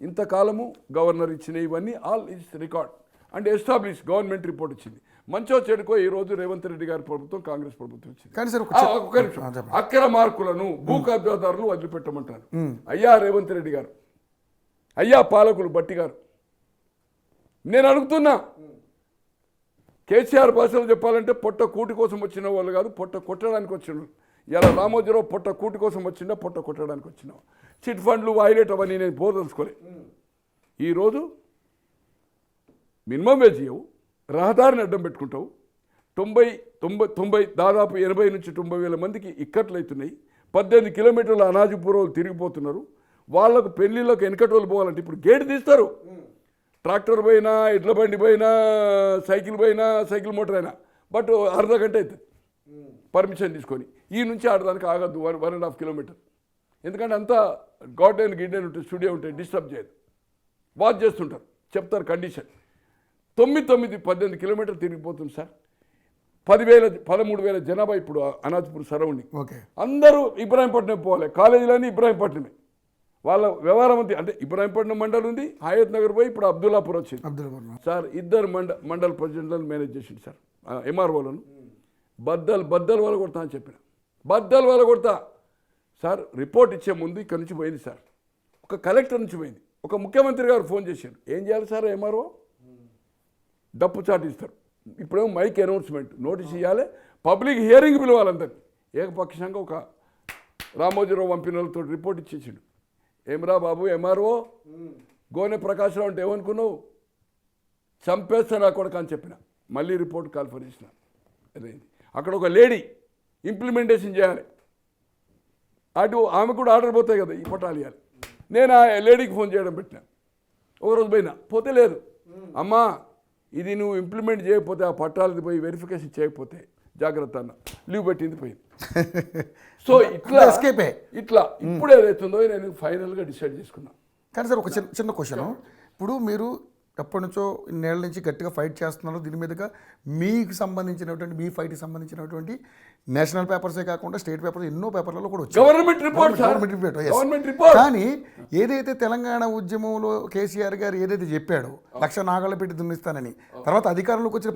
ఇంతకాలము గవర్నర్ ఇచ్చిన ఇవన్నీ all is record and establish government report ఇచ్చింది. మంచో చెడుకో ఈ రోజు రేవంత్ రెడ్డి గారి ప్రభుత్వం కాంగ్రెస్ ప్రభుత్వం ఇచ్చింది. కానీ సార్ ఒక నిమిషం, అక్రమ మార్కులను భూ కబ్జాదారులు వదిలిపెట్టమంటారు. అయ్యా రేవంత్ రెడ్డి గారు, అయ్యా పాలకులు బట్టి గారు, నేను అడుగుతున్నా, కేసీఆర్ భాషలో చెప్పాలంటే పొట్ట కూటి కోసం వచ్చిన వాళ్ళు కాదు, పొట్ట కొట్టడానికి వచ్చిన. ఇలా రామోజీరావు పొట్ట కూటి కోసం వచ్చిందా, పొట్ట కొట్టడానికి వచ్చినా? చిట్ ఫండ్లు వైలేట్ అవన్నీ నేను పోదలుచుకోలే. ఈరోజు మినిమం వేజ్ ఇవ్వవు, రహదారిని అడ్డం పెట్టుకుంటావు. 90 దాదాపు 80 నుంచి 90 వేల మందికి ఇక్కట్లు అవుతున్నాయి. 18 కిలోమీటర్ల అనాజిపూర్వలు తిరిగిపోతున్నారు. వాళ్ళకు పెళ్లిళ్ళకు వెనకటోళ్ళు పోవాలంటే ఇప్పుడు గేట్ తీస్తారు. ట్రాక్టర్ పోయినా, ఎడ్ల బండి పోయినా, సైకిల్ పోయినా, సైకిల్ మోటార్ అయినా, బట్ అర్ధ గంట అవుతుంది పర్మిషన్ తీసుకొని. ఈ నుంచి ఆడదానికి ఆగద్దు 1.5 కిలోమీటర్. ఎందుకంటే అంతా గార్డెన్ గిడ్డెన్ ఉంటుంది, స్టూడియో ఉంటుంది, డిస్టర్బ్ చేయదు. వాచ్ చేస్తుంటారు, చెప్తారు కండిషన్. 18 కిలోమీటర్లు తిరిగిపోతుంది సార్. 13,000 జనాభా ఇప్పుడు అనాజ్పూర్ సరౌండింగ్. ఓకే, అందరూ ఇబ్రాహీంపట్నం పోవాలి. కాలేజీలన్నీ ఇబ్రాహీంపట్నమే. వాళ్ళ వ్యవహారం అంతే. అంటే ఇబ్రాహీంపట్నం మండల్ ఉంది, హయత్ నగర్ పోయి ఇప్పుడు అబ్దుల్లాపూర్ వచ్చింది. సార్ 2 మండల్ ప్రెసిడెంట్లను మేనేజ్ చేసింది సార్, ఎంఆర్ఓలను. బద్దలు వల్ల కొడతా అని చెప్పిన, బద్దలు వల్ల కొడతా సార్. రిపోర్ట్ ఇచ్చే ముందు ఇక్కడ నుంచి పోయింది సార్, ఒక కలెక్టర్ నుంచి పోయింది, ఒక ముఖ్యమంత్రి గారు ఫోన్ చేశారు. ఏం చేయాలి సార్? ఎంఆర్ఓ డప్పు చాటు ఇస్తారు. ఇప్పుడేమో మైక్ అనౌన్స్మెంట్, నోటీస్ ఇవ్వాలి, పబ్లిక్ హియరింగ్ పిలవాలందరికీ. ఏకపక్షంగా ఒక రామోజీరావు పంపిన వాళ్ళతో రిపోర్ట్ ఇచ్చేసాడు. ఏమరా బాబు ఎంఆర్ఓ, గోనె ప్రకాశ్రావు అంటే ఏమనుకున్నావు? చంపేస్తా నా కొడుకు అని చెప్పిన. మళ్ళీ రిపోర్ట్ కాల్ఫర్ చేసిన. అదేంటి అక్కడ ఒక లేడీ ఇంప్లిమెంటేషన్ చేయాలి, అటు ఆమె కూడా ఆర్డర్ పోతాయి కదా, ఈ పట్టాలు ఇవ్వాలి. నేను ఆ లేడీకి ఫోన్ చేయడం పెట్టినా. ఒకరోజు పోయినా, పోతే లేదు. అమ్మా ఇది నువ్వు ఇంప్లిమెంట్ చేయకపోతే, ఆ పట్టాలది పోయి వెరిఫికేషన్ చేయకపోతే జాగ్రత్త అన్న, లీవ్ పెట్టింది పోయింది. సో ఇట్లా ఇట్లా ఇప్పుడు ఏదైతుందో నేను ఫైనల్గా డిసైడ్ చేసుకున్నా. కానీ సార్ ఒక చిన్న క్వశ్చన్, ఇప్పుడు మీరు ఎప్పటి నుంచో ఇన్నేళ్ల నుంచి గట్టిగా ఫైట్ చేస్తున్నారు దీని మీదుగా. మీకు సంబంధించినటువంటి, మీ ఫైట్కి సంబంధించినటువంటి నేషనల్ పేపర్సే కాకుండా స్టేట్ పేపర్స్ ఎన్నో పేపర్లలో కూడా వచ్చాయి, గవర్నమెంట్ రిపోర్ట్. కానీ ఏదైతే తెలంగాణ ఉద్యమంలో కేసీఆర్ గారు ఏదైతే చెప్పాడో 1,00,000 నాగాలు పెట్టి దున్నిస్తానని, తర్వాత అధికారంలోకి వచ్చిన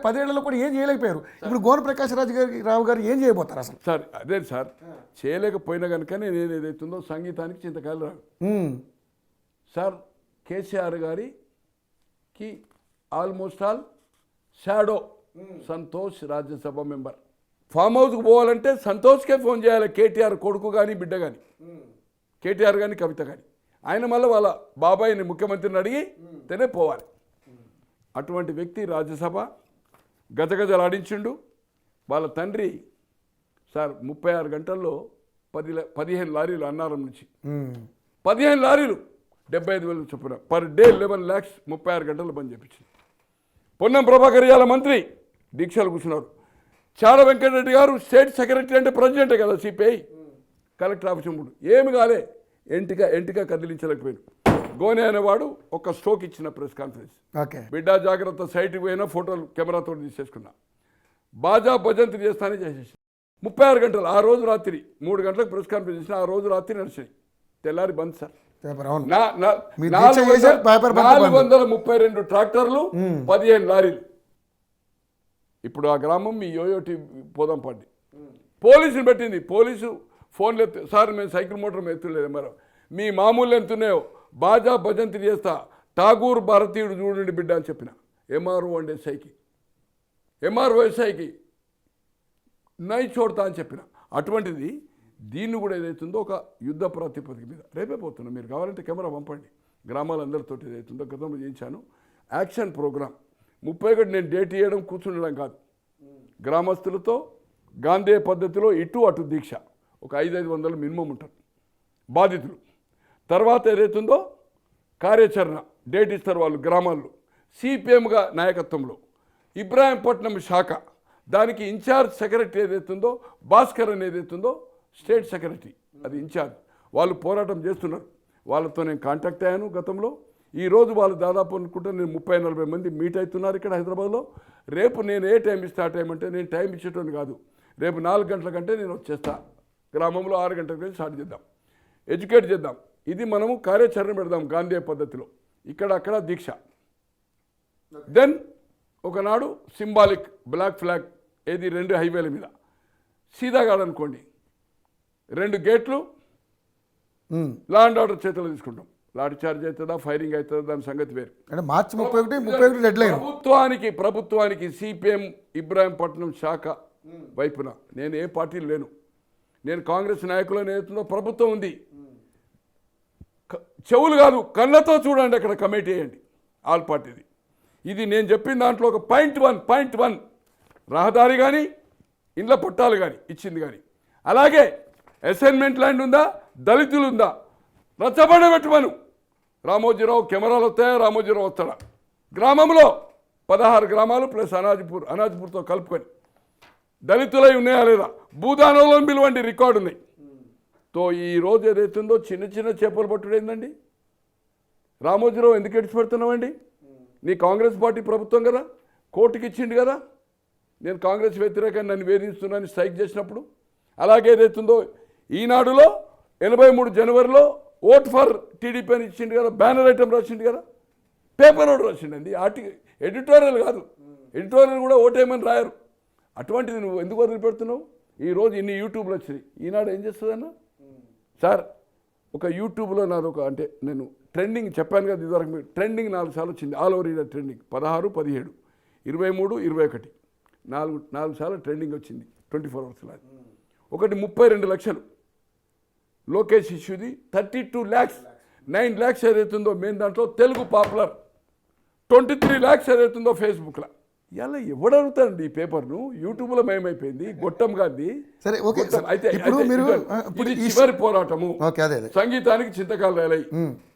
10 ఏళ్లలో కూడా ఏం చేయలేకపోయారు. ఇప్పుడు గోన ప్రకాష్ రావు గారు ఏం చేయబోతారు అసలు? సార్ అదే సార్, చేయలేకపోయినా కనుకనే నేను ఏదైతుందో సంగీతానికి చింతకాయలు రావు సార్. కేసీఆర్ గారికి almost all shadow Santosh, Rajya Sabha member. Farm హౌస్కి పోవాలంటే సంతోష్కే ఫోన్ చేయాలి, కేటీఆర్ కొడుకు కానీ బిడ్డ కానీ, కేటీఆర్ కానీ కవిత కానీ. ఆయన మళ్ళీ వాళ్ళ బాబాయిని ముఖ్యమంత్రిని అడిగి తనే పోవాలి. అటువంటి వ్యక్తి రాజ్యసభ గజగజలాడించిండు. వాళ్ళ తండ్రి సార్ 36 గంటల్లో 15 లారీలు అన్నారం నుంచి, 15 లారీలు 75,000 చొప్పున పర్ డే 11 lakhs 36 గంటలు బంద్ చేయించింది. పొన్నం ప్రభాకర్ ఇవాళ మంత్రి దీక్షలు కూర్చున్నారు. చాడ వెంకటరెడ్డి గారు స్టేట్ సెక్రటరీ అంటే ప్రెసిడెంటే కదా సిపిఐ, కలెక్టర్ ఆఫీస్ ముందు ఏమి కాలే, ఎంటిక కదిలించలేకపోయాడు. గోనె అనేవాడు ఒక స్ట్రోక్ ఇచ్చిన ప్రెస్ కాన్ఫరెన్స్. బిడ్డ జాగ్రత్త, సైట్కి పోయినా ఫోటోలు కెమెరాతో తీసేసుకున్నా, బాజా భజంతి చేస్తానే చేసేసి 36 గంటలు. ఆ రోజు రాత్రి 3 గంటలకు ప్రెస్ కాన్ఫరెన్స్ చేసిన, ఆ రోజు రాత్రి నడిచాయి, తెల్లారి బంద్ సార్. 432 ట్రాక్టర్లు, 15 లారీలు. ఇప్పుడు ఆ గ్రామం మీ యోయోటి పోదంపాటి పోలీసులు పెట్టింది. పోలీసు ఫోన్లు సార్ మేము సైకిల్ మోటార్ ఎత్తులేదు, మరి మీ మామూలు ఎంతున్నాయో బాజా భజంతి చేస్తా, ఠాగూర్ భారతీయుడు చూడండి బిడ్డ అని చెప్పిన. ఎంఆర్ఓ అండ్ ఎస్ఐకి నై చూడతా అని చెప్పిన. అటువంటిది దీన్ని కూడా ఏదైతుందో ఒక యుద్ధ ప్రాతిపదిక మీద రేపే పోతున్నా. మీరు కావాలంటే కెమెరా పంపండి, గ్రామాలందరితో ఏదైతుందో గతంలో చేయించాను. యాక్షన్ ప్రోగ్రామ్ 31 నేను డేట్ ఇవ్వడం కూర్చుండడం కాదు, గ్రామస్తులతో గాంధీ పద్ధతిలో ఇటు అటు దీక్ష. ఒక 500 మినిమం ఉంటారు బాధితులు. తర్వాత ఏదైతుందో కార్యాచరణ డేట్ ఇస్తారు వాళ్ళు గ్రామాల్లో. సిపిఎంగా నాయకత్వంలో ఇబ్రాహీంపట్నం శాఖ దానికి ఇన్ఛార్జ్ సెక్రటరీ ఏదైతుందో భాస్కర్ అని ఏదైతుందో స్టేట్ సెక్రటరీ, అది ఇన్ఛార్జ్. వాళ్ళు పోరాటం చేస్తున్నారు. వాళ్ళతో నేను కాంటాక్ట్ అయ్యాను గతంలో. ఈరోజు వాళ్ళు దాదాపు అనుకుంటే నేను 30-40 మంది మీట్ అవుతున్నారు ఇక్కడ హైదరాబాద్లో. రేపు నేను ఏ టైం స్టార్ట్ అయ్యమంటే నేను టైం ఇచ్చేటోని కాదు. రేపు 4 గంటల కంటే నేను వచ్చేస్తా. గ్రామంలో 6 గంటలకి స్టార్ట్ చేద్దాం, ఎడ్యుకేట్ చేద్దాం. ఇది మనము కార్యాచరణ పెడదాం గాంధీ పద్ధతిలో. ఇక్కడ అక్కడ దీక్ష. దెన్ ఒకనాడు సింబాలిక్ బ్లాక్ ఫ్లాగ్ ఏది 2 హైవేల మీద సీదాగాడు అనుకోండి, 2 గేట్లు, లా అండ్ ఆర్డర్ చేతులు తీసుకుంటాం. లాఠీ చార్జ్ అవుతుందా, ఫైరింగ్ అవుతుందా, దాని సంగతి వేరు. అంటే మార్చి 31 డెడ్ లైన్. ప్రభుత్వానికి సిపిఎం ఇబ్రాహీంపట్నం శాఖ వైపున నేను ఏ పార్టీలు లేను. నేను కాంగ్రెస్ నాయకులను ఏదైతుందో ప్రభుత్వం ఉంది. చెవులు కాదు కళ్ళతో చూడండి, అక్కడ కమిటీ వేయండి ఆల్ పార్టీది. ఇది నేను చెప్పిన దాంట్లో ఒక పాయింట్ 1 రహదారి కానీ ఇండ్ల పట్టాలు కానీ ఇచ్చింది కానీ, అలాగే అసైన్మెంట్ ల్యాండ్ ఉందా, దళితులు ఉందా, రచ్చబడబెట్టమను. రామోజీరావు కెమెరాలు వస్తాయా, రామోజీరావు వస్తాడా? గ్రామంలో 16 గ్రామాలు ప్లస్ అనాజ్పూర్తో కలుపుకొని దళితులై ఉన్నాయా లేదా, భూదానంలో పిలువండి, రికార్డు ఉన్నాయి. తో ఈరోజు ఏదైతుందో చిన్న చిన్న చేపలు పట్టుడు ఏందండి? రామోజీరావు ఎందుకు ఎడిచిపెడుతున్నామండి? నీ కాంగ్రెస్ పార్టీ ప్రభుత్వం కదా, కోర్టుకి ఇచ్చిండు కదా. నేను కాంగ్రెస్ వ్యతిరేకంగా నన్ను వేధిస్తున్నాను స్ట్రైక్ చేసినప్పుడు. అలాగే ఏదైతుందో ఈనాడులో 83 జనవరిలో ఓట్ ఫర్ టీడీపీ అని ఇచ్చిండు కదా, బ్యానర్ ఐటమ్ రాసిండు కదా, పేపర్ ఓటు రాసిండండి. ఎడిటోరియల్ కాదు, ఎడిటోరియల్ కూడా ఓటేమని రాయరు. అటువంటిది నువ్వు ఎందుకు వదిలిపెడుతున్నావు? ఈరోజు ఇన్ని యూట్యూబ్లు వచ్చినాయి. ఈనాడు ఏం చేస్తుందన్న సార్, ఒక యూట్యూబ్లో నాదొక అంటే నేను ట్రెండింగ్ చెప్పాను కదా ఇదివరకు, మీరు ట్రెండింగ్ 4 సార్లు వచ్చింది ఆల్ ఓవర్ ఇండియా ట్రెండింగ్. 16, 17, 23, 21 4 సార్లు ట్రెండింగ్ వచ్చింది 24 అవర్స్లో. ఒకటి 32 లక్షలు లోకేష్ ఇష్యూది, 32 lakhs, 9 lakhs ఏదైతుందో మెయిన్ దాంట్లో తెలుగు పాపులర్, 23 lakhs ఏదైతుందో ఫేస్బుక్లో. ఇలా ఎవడు అడుగుతాడండి ఈ పేపర్ను? యూట్యూబ్లో మేమైపోయింది గొట్టం గాంధీ. సరే ఓకే, అయితే ఇప్పుడు ఇది చివరి పోరాటము. అదే సంగీతానికి చింతకాలు రేలై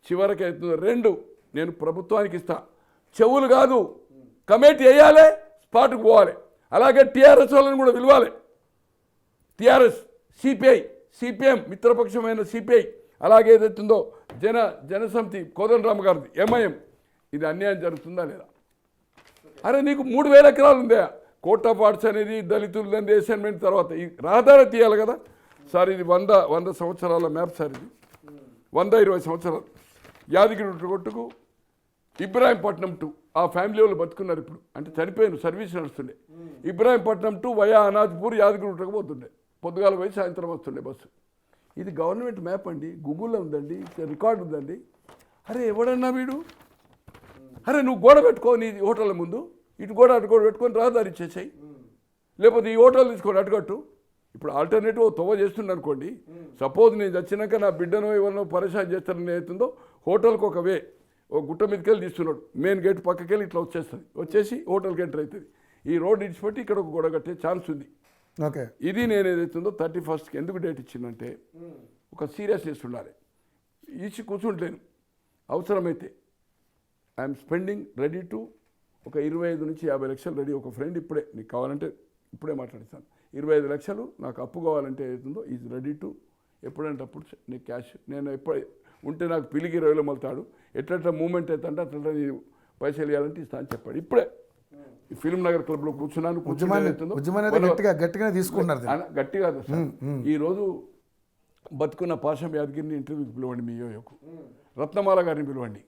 చివరికి అవుతుంది. 2 నేను ప్రభుత్వానికి ఇస్తా. చెవులు కాదు, కమిటీ వేయాలి, స్పాట్కు పోవాలి. అలాగే టీఆర్ఎస్ వాళ్ళని కూడా పిలవాలి. టీఆర్ఎస్, సిపిఐ, సిపిఎం మిత్రపక్షమైన సిపిఐ, అలాగే ఏదైతుందో జనసమితి కోదండరామ్ గారిది ఎంఐఎం. ఇది అన్యాయం జరుగుతుందా లేదా? అరే నీకు 3000 ఎకరాలు ఉందా? కోర్ట్ ఆఫ్ ఆర్ట్స్ అనేది దళితులు దాని అసైన్మెంట్ తర్వాత ఈ రహదారి తీయాలి కదా సార్. ఇది 100 సంవత్సరాల మ్యాప్ సార్. ఇది 120 సంవత్సరాలు. యాదగిరి కొట్టుకు ఇబ్రాహీంపట్నం టు ఆ ఫ్యామిలీ వాళ్ళు బతుకున్నారు ఇప్పుడు, అంటే చనిపోయిన సర్వీస్ నడుస్తుండే. ఇబ్రాహీంపట్నం టు వయా అనాజ్పూర్ యాదగిరి పోతుండే, పొద్దుగాల పోయి సాయంత్రం వస్తుండే బస్సు. ఇది గవర్నమెంట్ మ్యాప్ అండి, గూగుల్లో ఉందండి, రికార్డు ఉందండి. అరే ఎవడన్నా వీడు? అరే నువ్వు గోడ పెట్టుకో నీ హోటళ్ళ ముందు, ఇటు గోడ అటు గోడ పెట్టుకొని రహదారి ఇచ్చేసాయి. లేకపోతే ఈ హోటల్ తీసుకొని అటుకట్టు. ఇప్పుడు ఆల్టర్నేటివ్ తొవ్వ చేస్తుండ అనుకోండి. సపోజ్ నేను చచ్చినాక నా బిడ్డనో ఎవరినో పరేషాన్ చేస్తానని అవుతుందో, హోటల్కి ఒక ఒక గుట్ట మీదకి వెళ్ళి తీస్తున్నాడు, మెయిన్ గేట్ పక్కకి వెళ్ళి ఇట్లా వచ్చేసి హోటల్కి ఎంటర్ అవుతుంది. ఈ రోడ్ ఇడిచిపెట్టి ఇక్కడ ఒక గోడ కట్టే ఛాన్స్ ఉంది. ఓకే, ఇది నేను ఏదైతుందో 31st ఎందుకు డేట్ ఇచ్చిందంటే ఒక సీరియస్నెస్ ఉండాలి. ఇచ్చి కూర్చుంటలేను. అవసరమైతే ఐఎమ్ స్పెండింగ్ రెడీ టు ఒక 25 నుంచి 50 లక్షలు రెడీ. ఒక ఫ్రెండ్ ఇప్పుడే నీకు కావాలంటే ఇప్పుడే మాట్లాడిస్తాను, 25 లక్షలు నాకు అప్పు కావాలంటే ఏదైతుందో ఈజ్ రెడీ టు ఎప్పుడంటే అప్పుడు నీకు క్యాష్. నేను ఎప్పుడు ఉంటే నాకు పిలికి 20 మొలుతాడు, ఎట్లా మూమెంట్ అవుతుంటే అట్లా నీకు పైసలు ఇవ్వాలంటే ఇస్తా అని చెప్పాడు. ఇప్పుడే ఫిల్మ్ నగర్ క్లబ్లో కూర్చున్నాను. గట్టిగా తీసుకున్నారు, గట్టిగా సార్. ఈరోజు బతుకున్న పాషం యాదగిరిని ఇంటర్వ్యూకి పిలవండి, మీ యోకు రత్నమాల గారిని పిలవండి,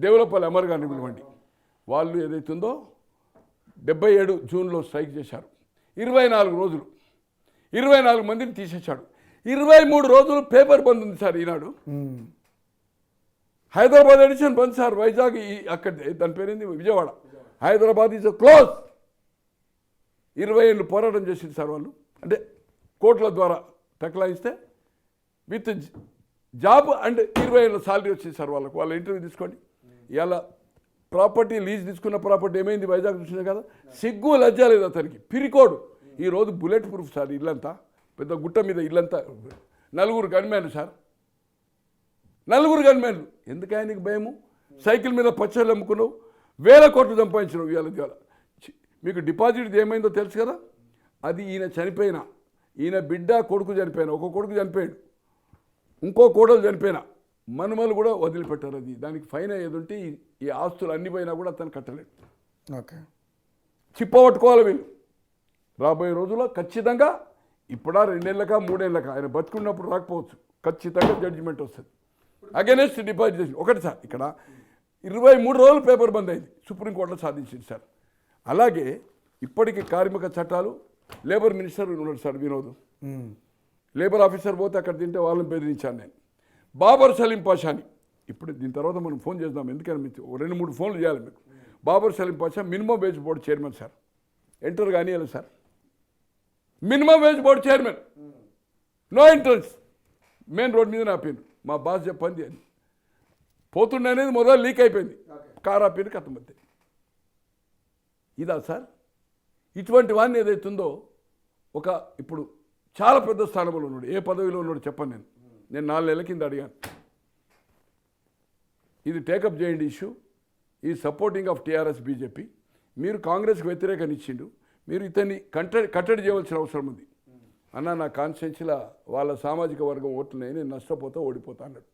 దేవులపల్లి అమర్ గారిని పిలవండి. వాళ్ళు ఏదైతుందో 77 జూన్లో స్ట్రైక్ చేశారు. 24 రోజులు 24 మందిని తీసేశాడు. 23 రోజులు పేపర్ బంద్ ఉంది సార్. ఈనాడు హైదరాబాద్ ఎడిషన్ బంద్ సార్. వైజాగ్ అక్కడ దాని పేరేంది విజయవాడ. Hyderabad is close. 20 ఏళ్ళు పోరాటం చేసింది సార్ వాళ్ళు. అంటే కోర్టుల ద్వారా తక్లాయిస్తే విత్ జాబ్ అండ్ 20 ఏళ్ళ సాలరీ వచ్చింది సార్ వాళ్ళకు. వాళ్ళ ఇంటర్వ్యూ తీసుకోండి. ఇలా ప్రాపర్టీ లీజ్ తీసుకున్న ప్రాపర్టీ ఏమైంది వైజాగ్ చూసినా కదా. సిగ్గు లజ్జ లేదు అతనికి, పిరికోడు. ఈరోజు బుల్లెట్ ప్రూఫ్ సార్ ఇల్లంతా, పెద్ద గుట్ట మీద ఇల్లంతా 4 గన్మ్యాన్లు సార్, 4 గన్మ్యాన్లు. ఎందుకు ఆయనకి భయము? సైకిల్ మీద పచ్చళ్ళు అమ్ముకున్నావు, 1000 కోట్లు సంపాదించినావు. ఇవాళ మీకు డిపాజిట్ ఏమైందో తెలుసు కదా. అది ఈయన చనిపోయినా, ఈయన బిడ్డ కొడుకు చనిపోయినా, ఒక కొడుకు చనిపోయాడు, ఇంకో కోడలు చనిపోయినా మనుమలు కూడా వదిలిపెట్టారు. అది దానికి ఫైన్ అయ్యేది ఉంటే ఈ ఆస్తులు అన్ని పోయినా కూడా అతను కట్టలేడు. ఓకే, చిప్పబట్టుకోవాలి వీళ్ళు. రాబోయే రోజుల్లో ఖచ్చితంగా ఇప్పుడా 2 ఏళ్ళకా 3 ఏళ్ళకా ఆయన బతుకున్నప్పుడు రాకపోవచ్చు, ఖచ్చితంగా జడ్జిమెంట్ వస్తుంది అగెనెస్ట్ డిపాజిటేషన్. ఒకటి సార్, ఇక్కడ 23 రోజులు పేపర్ బంద్ అయింది, సుప్రీంకోర్టులో సాధించింది సార్. అలాగే ఇప్పటికీ కార్మిక చట్టాలు, లేబర్ మినిస్టర్ ఉన్నాడు సార్ వినోద్, లేబర్ ఆఫీసర్ పోతే అక్కడ తింటే వాళ్ళని బెదిరించాను నేను. బాబర్ సలీం పాషాని, ఇప్పుడు దీని తర్వాత మనం ఫోన్ చేద్దాం, ఎందుకని మీకు 2-3 ఫోన్లు చేయాలి మీకు. Babar Saleem Pasha minimum wage board chairman sir, enter కానీ sir, minimum wage board chairman, no entrance, main road మీద ఆపిండు. మా బాస్ చెప్పింది అది పోతుండే అనేది మొదలు లీక్ అయిపోయింది, కారు ఆపిండు, కథమద్ది. ఇదా సార్? ఇటువంటి వాడిని ఏదైతుందో ఒక ఇప్పుడు చాలా పెద్ద స్థానంలో ఉన్నాడు, ఏ పదవిలో ఉన్నాడు చెప్పండి. నేను 4 నెలల కింద అడిగాను, ఇది టేకప్ చేయండి ఇష్యూ, ఈ సపోర్టింగ్ ఆఫ్ టీఆర్ఎస్ బీజేపీ, మీరు కాంగ్రెస్కి వ్యతిరేకాన్ని ఇచ్చిండు, మీరు ఇతన్ని కట్టడి చేయవలసిన అవసరం ఉంది అన్న. నా కాన్స్టిట్యున్సీలో వాళ్ళ సామాజిక వర్గం ఓట్లున్నాయి, నేను నష్టపోతా ఓడిపోతా అన్నాడు.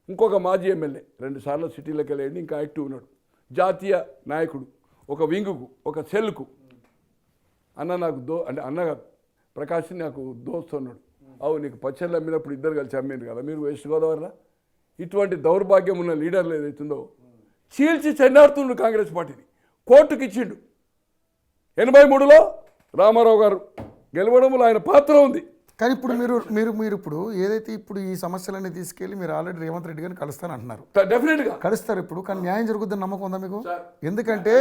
ఇంకొక మాజీ ఎమ్మెల్యే 2 సార్లు సిటీలోకి వెళ్ళండి, ఇంకా యాక్టివ్ ఉన్నాడు, జాతీయ నాయకుడు, ఒక వింగుకు ఒక సెల్కు. అన్న నాకు అంటే అన్నగా ప్రకాష్ నాకు దోస్తు అన్నాడు. అవు నీకు పచ్చళ్ళు అమ్మినప్పుడు ఇద్దరు కలిసి అమ్మిండు కదా మీరు, వెస్ట్ గోదావరిలో. ఇటువంటి దౌర్భాగ్యం ఉన్న లీడర్లు ఏదైతుందో చీల్చి చెన్నాడుతుండు కాంగ్రెస్ పార్టీని, కోర్టుకి ఇచ్చిండు. 83లో రామారావు గారు గెలవడంలో ఆయన పాత్ర ఉంది. కానీ ఇప్పుడు మీరు ఇప్పుడు ఏదైతే ఇప్పుడు ఈ సమస్యలన్నీ తీసుకెళ్ళి మీరు ఆల్రెడీ రేవంత్ రెడ్డి గారిని కలుస్తాను అంటున్నారు, డెఫినెట్గా కలుస్తారు ఇప్పుడు. కానీ న్యాయం జరుగుతుందని నమ్మకం ఉందా మీకు? ఎందుకంటే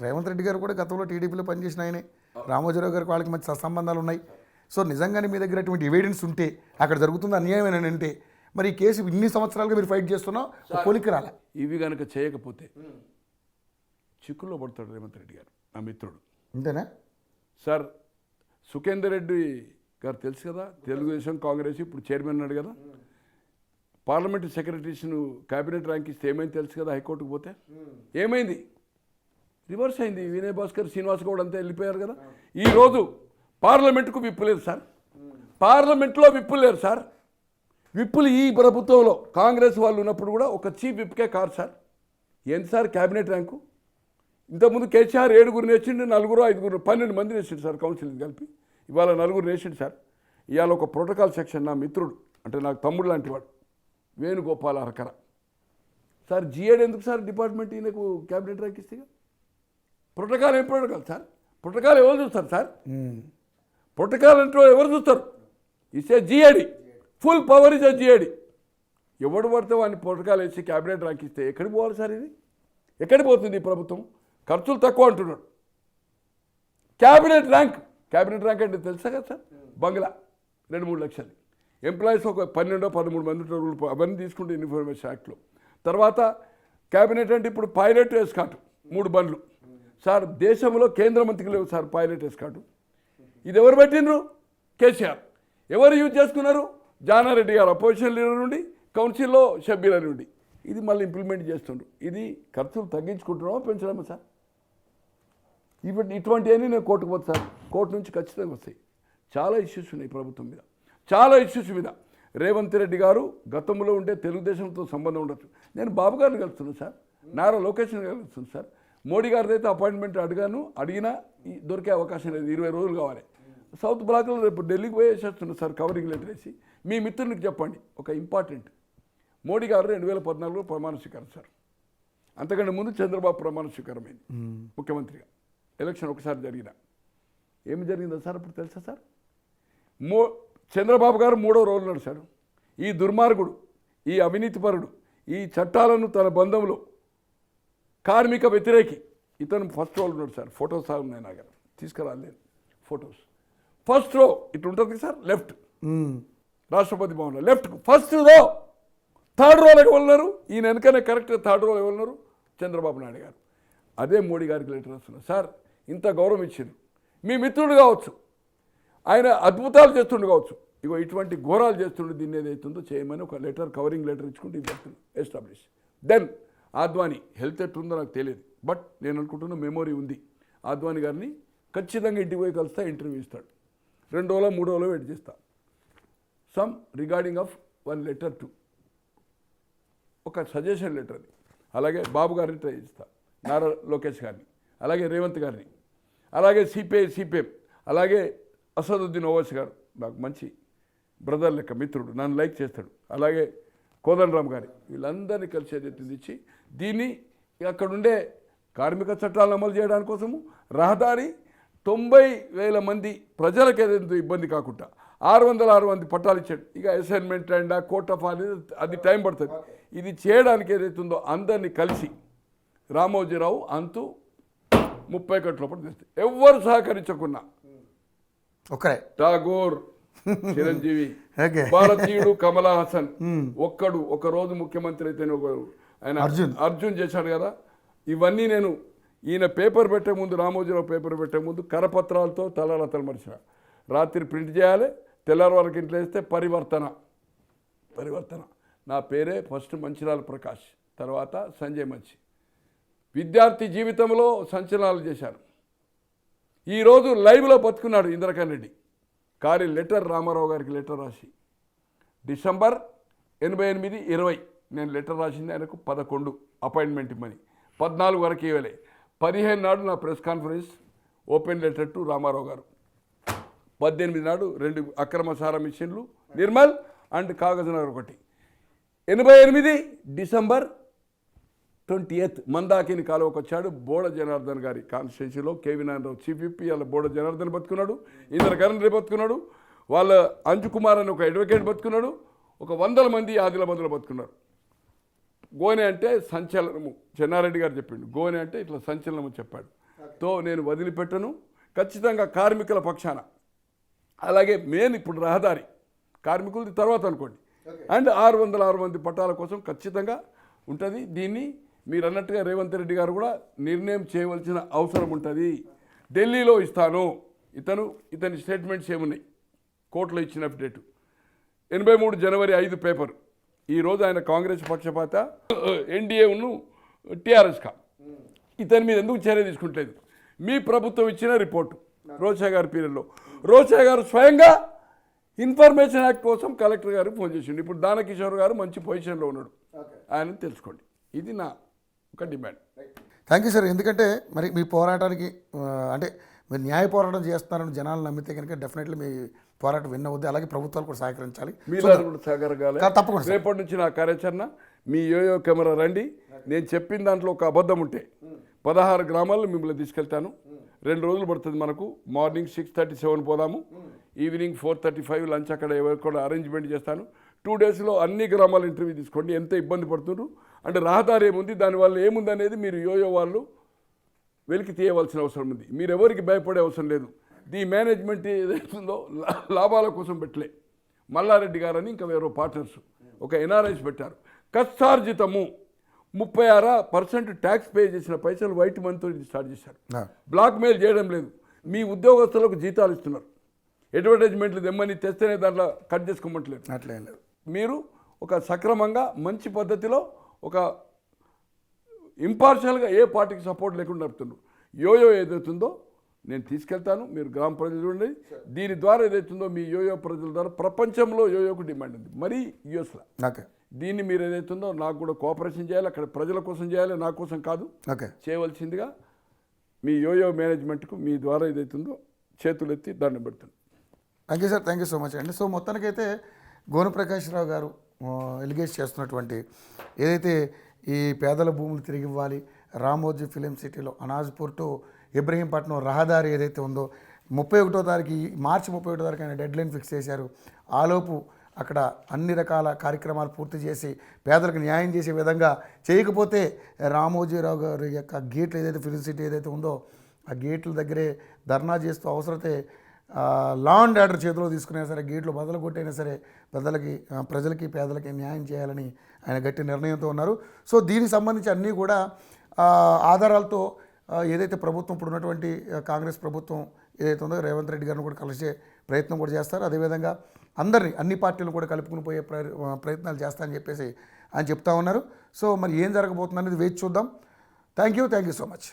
రేవంత్ రెడ్డి గారు కూడా గతంలో టీడీపీలో పనిచేసిన ఆయనే, రామోజీరావు గారికి వాళ్ళకి మంచి సత్సంబంధాలు ఉన్నాయి. సో నిజంగానే మీ దగ్గర అటువంటి ఎవిడెన్స్ ఉంటే అక్కడ జరుగుతుంది అన్యాయం అని అంటే, మరి ఈ కేసు ఇన్ని సంవత్సరాలుగా మీరు ఫైట్ చేస్తున్నాం, పొలికి రాలే. ఇవి కనుక చేయకపోతే చిక్కుల్లో పడతాడు రేవంత్ రెడ్డి గారు, నా మిత్రుడు. అంతేనా సార్? సుఖేందర్ రెడ్డి గారు తెలుసు కదా, తెలుగుదేశం కాంగ్రెస్ ఇప్పుడు చైర్మన్ అన్నాడు కదా. పార్లమెంటు సెక్రటరీస్ను క్యాబినెట్ ర్యాంక్ ఇస్తే ఏమైంది తెలుసు కదా, హైకోర్టుకు పోతే ఏమైంది? రివర్స్ అయింది. వినయ్ భాస్కర్, శ్రీనివాస్ గౌడ్ అంతా వెళ్ళిపోయారు కదా. ఈరోజు పార్లమెంటుకు విప్పులేరు సార్, పార్లమెంట్లో విప్పులేరు సార్. విప్పులు ఈ ప్రభుత్వంలో కాంగ్రెస్ వాళ్ళు ఉన్నప్పుడు కూడా ఒక చీఫ్ విప్కే కారు సార్. ఎంత సార్ క్యాబినెట్ ర్యాంకు? ఇంతకుముందు కేసీఆర్ 7 నేర్చిండు, 4-5 12 మంది నేర్చిండు సార్ కౌన్సిల్ కలిపి. ఇవాళ 4 నేర్చిండు సార్. ఇవాళ ఒక ప్రోటోకాల్ సెక్షన్, నా మిత్రుడు అంటే నాకు తమ్ముడు లాంటి వాడు, వేణుగోపాల్ అరకర సార్. జిఏడ్ ఎందుకు సార్ డిపార్ట్మెంట్ ఈయనకు క్యాబినెట్ ర్యాంక్ ఇస్తే? ప్రోటోకాల్ ఏం ప్రోటోకాల్ సార్? ప్రోటోకాల్ ఎవరు చూస్తారు సార్? ప్రోటోకాల్ అంటే ఎవరు చూస్తారు? ఇస్తే GAD, full power is GAD. ఎవడు పడితే వాడిని ప్రోటోకాల్ వేసి క్యాబినెట్ ర్యాంక్ ఇస్తే ఎక్కడికి పోవాలి సార్? ఇది ఎక్కడికి పోతుంది ఈ ప్రభుత్వం? ఖర్చులు తక్కువ అంటున్నాడు. క్యాబినెట్ ర్యాంక్ అంటే తెలుసా కదా సార్? బంగ్లా 2-3 లక్షలు, ఎంప్లాయీస్ ఒక 12-13 మంది ఉంటారు, అవన్నీ తీసుకుంటే ఇన్ఫర్మేషన్ యాక్ట్లో. తర్వాత క్యాబినెట్ అంటే ఇప్పుడు పైలట్ ఎస్కాట్ 3 బండ్లు సార్. దేశంలో కేంద్ర మంత్రికి లేవు సార్ పైలట్ ఎస్కాట్. ఇది ఎవరు పెట్టినరు? కేసీఆర్. ఎవరు యూజ్ చేసుకున్నారు? జానారెడ్డి గారు అపోజిషన్ లీడర్ నుండి, కౌన్సిల్లో షబ్బీల నుండి. ఇది మళ్ళీ ఇంప్లిమెంట్ చేస్తుండ్రు. ఇది ఖర్చులు తగ్గించుకుంటున్నామా పెంచడమా సార్? ఇటువంటివన్నీ నేను కోర్టుకు పోతా సార్, కోర్టు నుంచి ఖచ్చితంగా వస్తాయి. చాలా ఇష్యూస్ ఉన్నాయి ప్రభుత్వం మీద, చాలా ఇష్యూస్ మీద. రేవంత్ రెడ్డి గారు గతంలో ఉంటే తెలుగుదేశంతో సంబంధం ఉండొచ్చు. నేను బాబు గారిని కలుస్తున్నాను సార్, నారా లోకేష్ని కలుస్తున్నాను సార్. మోడీ గారిది అయితే అపాయింట్మెంట్ అడిగినా దొరికే అవకాశం లేదు, 20 రోజులు కావాలి. సౌత్ బ్లాక్లో రేపు ఢిల్లీకి పోయేసేస్తున్నాను సార్, కవరింగ్ లెటర్ వేసి. మీ మిత్రునికి చెప్పండి ఒక ఇంపార్టెంట్. మోడీ గారు 2014లో ప్రమాణ స్వీకారం సార్. అంతకంటే ముందు చంద్రబాబు ప్రమాణ స్వీకారం అయింది ముఖ్యమంత్రిగా. ఎలక్షన్ ఒకసారి జరిగిన ఏమి జరిగిందో సార్ అప్పుడు తెలుసా సార్? చంద్రబాబు గారు 3వ రోజు నడిచాడు. ఈ దుర్మార్గుడు, ఈ అవినీతిపరుడు, ఈ చట్టాలను తన బంధంలో కార్మిక వ్యతిరేకి ఇతను ఫస్ట్ రోల్ ఉన్నాడు సార్. ఫొటోస్ ఉన్నాయి నా దగ్గర, తీసుకురాలేదు ఫొటోస్. ఫస్ట్ రో ఇటు ఉంటుంది సార్, లెఫ్ట్ రాష్ట్రపతి భవన్లో లెఫ్ట్ ఫస్ట్ రో. 3rd రోలో ఎవరున్నారు? ఈయన వెనకనే కరెక్ట్గా 3rd రోలో ఎవరున్నారు? చంద్రబాబు నాయుడు గారు. అదే మోడీ గారికి లెటర్ వస్తున్నారు సార్. ఇంత గౌరవం ఇచ్చారు, మీ మిత్రుడు కావచ్చు, ఆయన అద్భుతాలు చేస్తుండు కావచ్చు, ఇగో ఇటువంటి ఘోరాలు చేస్తుండే, దీన్ని ఏదైతుందో చేయమని ఒక లెటర్, కవరింగ్ లెటర్ ఇచ్చుకుంటే ఇది ఎస్టాబ్లిష్. దెన్ ఆద్వానీ హెల్త్ ఎట్లుందో నాకు తెలియదు, బట్ నేను అనుకుంటున్న మెమొరీ ఉంది. ఆద్వానీ గారిని ఖచ్చితంగా ఇంటికి పోయి కలుస్తా, ఇంటర్వ్యూ ఇస్తాడు. 2 రోజులు 3 రోజులు వెయిట్ చేస్తా. Some regarding of 1 letter to ఒక సజెషన్ లెటర్ అది. అలాగే బాబు గారిని ట్రై చేస్తా, నారా లోకేష్ గారిని, అలాగే రేవంత్ గారిని, అలాగే సిపిఎం, అలాగే అసదుద్దీన్ ఓవైసీ గారు నాకు మంచి బ్రదర్ లెక్క మిత్రుడు, నన్ను లైక్ చేస్తాడు. అలాగే కోదండరామ్ గారి, వీళ్ళందరినీ కలిసి ఏదైతే ఇచ్చి దీన్ని అక్కడుండే కార్మిక చట్టాలను అమలు చేయడానికి కోసము రహదారి 90,000 మంది ప్రజలకు ఏదైతే ఇబ్బంది కాకుండా 606 మంది పట్టాలు ఇచ్చాడు. ఇక అసైన్మెంట్ అండ్ కోర్ట్ ఆఫ్ అది టైం పడుతుంది. ఇది చేయడానికి ఏదైతుందో అందరినీ కలిసి రామోజీరావు అంతు 30 కోట్ల లోపల తెస్తే ఎవ్వరు సహకరించకున్నా ఒకరే ఠాగూర్, చిరంజీవి, ఓకే, భారతీయుడు కమలా హాసన్ ఒక్కడు ఒక రోజు ముఖ్యమంత్రి అయితేనే ఆయన అర్జున్ చేశాడు కదా. ఇవన్నీ నేను ఈయన పేపర్ పెట్టే ముందు, రామోజీరావు పేపర్ పెట్టే ముందు కరపత్రాలతో తలరాతలు మరిచిన, రాత్రి ప్రింట్ చేయాలి, తెల్లారి వరకు ఇంట్లో వేస్తే పరివర్తన. నా పేరే ఫస్ట్ మంచిరాల ప్రకాష్, తర్వాత సంజయ్ మంచి. విద్యార్థి జీవితంలో సంచలనాలు చేశాను. ఈరోజు లైవ్లో బతుకున్నాడు ఇంద్రకరణ్ రెడ్డి. కానీ లెటర్ రామారావు గారికి లెటర్ రాసి డిసెంబర్ 88-20 నేను లెటర్ రాసింది ఆయనకు 11 అపాయింట్మెంట్ ఇమ్మని, 14 వరకు ఇవ్వలే. 15 నాడు నా press conference open letter to Rama Rao garu. 18 నాడు 2 అక్రమ సారా మిషన్లు నిర్మల్ అండ్ కాగజ్నగర్ ఒకటి. 88 డిసెంబర్ 20th మందాకిని కాలువకు వచ్చాడు. బోడ జనార్దన్ గారి కాన్స్టిట్యున్సీలో కేవీ నారాయణరావు చీఫ్ విప్, వాళ్ళ బోడ జనార్దన్ బతుకున్నాడు, ఇంద్రకరణ్ రెడ్డి బతుకున్నాడు, వాళ్ళ అంజు కుమార్ అని ఒక అడ్వకేట్ బతుకున్నాడు, ఒక 100 మంది ఆదిలాబాద్లో బతుకున్నారు. గోనె అంటే సంచలనము, చెన్నారెడ్డి గారు చెప్పిండు. గోనె అంటే ఇట్లా సంచలనము చెప్పాడు. తో నేను వదిలిపెట్టను, ఖచ్చితంగా కార్మికుల పక్షాన. అలాగే మెయిన్ ఇప్పుడు రహదారి కార్మికులది తర్వాత అనుకోండి, అండ్ 606 మంది పట్టాల కోసం ఖచ్చితంగా ఉంటుంది. దీన్ని మీరు అన్నట్టుగా రేవంత్ రెడ్డి గారు కూడా నిర్ణయం చేయవలసిన అవసరం ఉంటుంది. ఢిల్లీలో ఇస్తాను, ఇతని స్టేట్మెంట్స్ ఏమున్నాయి, కోర్టులో ఇచ్చిన అప్డేటు 83 జనవరి 5 పేపర్. ఈరోజు ఆయన కాంగ్రెస్ పక్షపాత, ఎన్డీఏను టీఆర్ఎస్కా. ఇతని మీద ఎందుకు చర్య తీసుకుంటలేదు? మీ ప్రభుత్వం ఇచ్చిన రిపోర్టు రోషా గారి పీరియడ్లో, రోషా గారు స్వయంగా ఇన్ఫర్మేషన్ యాక్ట్ కోసం కలెక్టర్ గారికి ఫోన్ చేసిండు. ఇప్పుడు దానకిషోర్ గారు మంచి పొజిషన్లో ఉన్నాడు, ఆయన తెలుసుకోండి. ఇది నా ఒక డిమాండ్. Thank you sir. ఎందుకంటే మరి మీ పోరాటానికి అంటే మీరు న్యాయ పోరాటం చేస్తున్నారని జనాలు నమ్మితే కనుక డెఫినెట్లీ మీ పోరాటం విన్ అవుద్ది. అలాగే ప్రభుత్వాలు కూడా సహకరించాలి, మీరు కూడా సహకరించాలి. తప్పకుండా రేపటి నుంచి నా కార్యాచరణ మీ యోయో కెమెరా రండి. నేను చెప్పిన దాంట్లో ఒక అబద్ధం ఉంటే 16 గ్రామాల్లో మిమ్మల్ని తీసుకెళ్తాను. 2 రోజులు పడుతుంది మనకు. మార్నింగ్ 6:37 పోదాము, ఈవినింగ్ 4:35 లంచ్ అక్కడ ఎవరు కూడా అరేంజ్మెంట్ చేస్తాను. 2 డేస్లో అన్ని గ్రామాల ఇంటర్వ్యూ తీసుకోండి. ఎంత ఇబ్బంది పడుతున్నారు అంటే రహదారి ఏముంది, దానివల్ల ఏముంది అనేది మీరు యోయో వాళ్ళు వెలికి తీయవలసిన అవసరం ఉంది. మీరు ఎవరికి భయపడే అవసరం లేదు. ది మేనేజ్మెంట్ ఏదైతుందో లాభాల కోసం పెట్టలే. మల్లారెడ్డి గారని ఇంకా వేరే పార్ట్నర్స్ ఒక ఎన్ఆర్ఐస్ పెట్టారు. కష్టార్జితము 36% ట్యాక్స్ పే చేసిన పైసలు వైట్ మనీతో స్టార్ట్ చేశారు. బ్లాక్ మెయిల్ చేయడం లేదు. మీ ఉద్యోగస్తులకు జీతాలు ఇస్తున్నారు. అడ్వర్టైజ్మెంట్లు తెమ్మని తెస్తేనే దాంట్లో కట్ చేసుకోమంటలేదు. అట్లే లేదు. మీరు ఒక సక్రమంగా మంచి పద్ధతిలో ఒక ఇంపార్షియల్గా ఏ పార్టీకి సపోర్ట్ లేకుండా నడుపుతున్నారు. యోయో ఏదైతుందో నేను తీసుకెళ్తాను, మీరు గ్రామ ప్రజలు ఉండి దీని ద్వారా ఏదైతుందో మీ యోయో ప్రజల ద్వారా ప్రపంచంలో యోయోకు డిమాండ్ ఉంది, మరీ యూఎస్లో. ఓకే, దీన్ని మీరు ఏదైతుందో నాకు కూడా కోఆపరేషన్ చేయాలి, అక్కడ ప్రజల కోసం చేయాలి, నా కోసం కాదు. ఓకే, చేయవలసిందిగా మీ యోయో మేనేజ్మెంట్కు మీ ద్వారా ఏదైతుందో చేతులెత్తి దండం పెడుతుంది. Thank you sir, thank you so much అండి. సో మొత్తానికైతే గోను ప్రకాశ్రావు గారు ఎలిగేట్ చేస్తున్నటువంటి ఏదైతే ఈ పేదల భూములు తిరిగి ఇవ్వాలి, రామోజీ ఫిలిం సిటీలో అనాజ్పూర్ టు ఇబ్రహీంపట్నం రహదారి ఏదైతే ఉందో 31వ తారీఖు మార్చి 31వ తారీఖు ఆయన డెడ్ లైన్ ఫిక్స్ చేశారు. ఆలోపు అక్కడ అన్ని రకాల కార్యక్రమాలు పూర్తి చేసి పేదలకు న్యాయం చేసే విధంగా చేయకపోతే రామోజీరావు గారి యొక్క గేట్లు ఏదైతే ఫిలిం సిటీ ఏదైతే ఉందో ఆ గేట్ల దగ్గరే ధర్నా చేస్తూ అవసరతే లా అండ్ ఆర్డర్ చేతిలో తీసుకున్నా సరే, గేట్లు బదులు కొట్టైనా సరే ప్రజలకి పేదలకి న్యాయం చేయాలని ఆయన గట్టి నిర్ణయంతో ఉన్నారు. సో దీనికి సంబంధించి అన్నీ కూడా ఆధారాలతో ఏదైతే ప్రభుత్వం ఇప్పుడు ఉన్నటువంటి కాంగ్రెస్ ప్రభుత్వం ఏదైతే ఉందో రేవంత్ రెడ్డి గారిని కూడా కలిసే ప్రయత్నం కూడా చేస్తారు. అదేవిధంగా అందరినీ అన్ని పార్టీలను కూడా కలుపుకుని పోయే ప్రయత్నాలు చేస్తారని చెప్పేసి ఆయన చెప్తా ఉన్నారు. సో మరి ఏం జరగబోతుంది అనేది వేచి చూద్దాం. Thank you so much.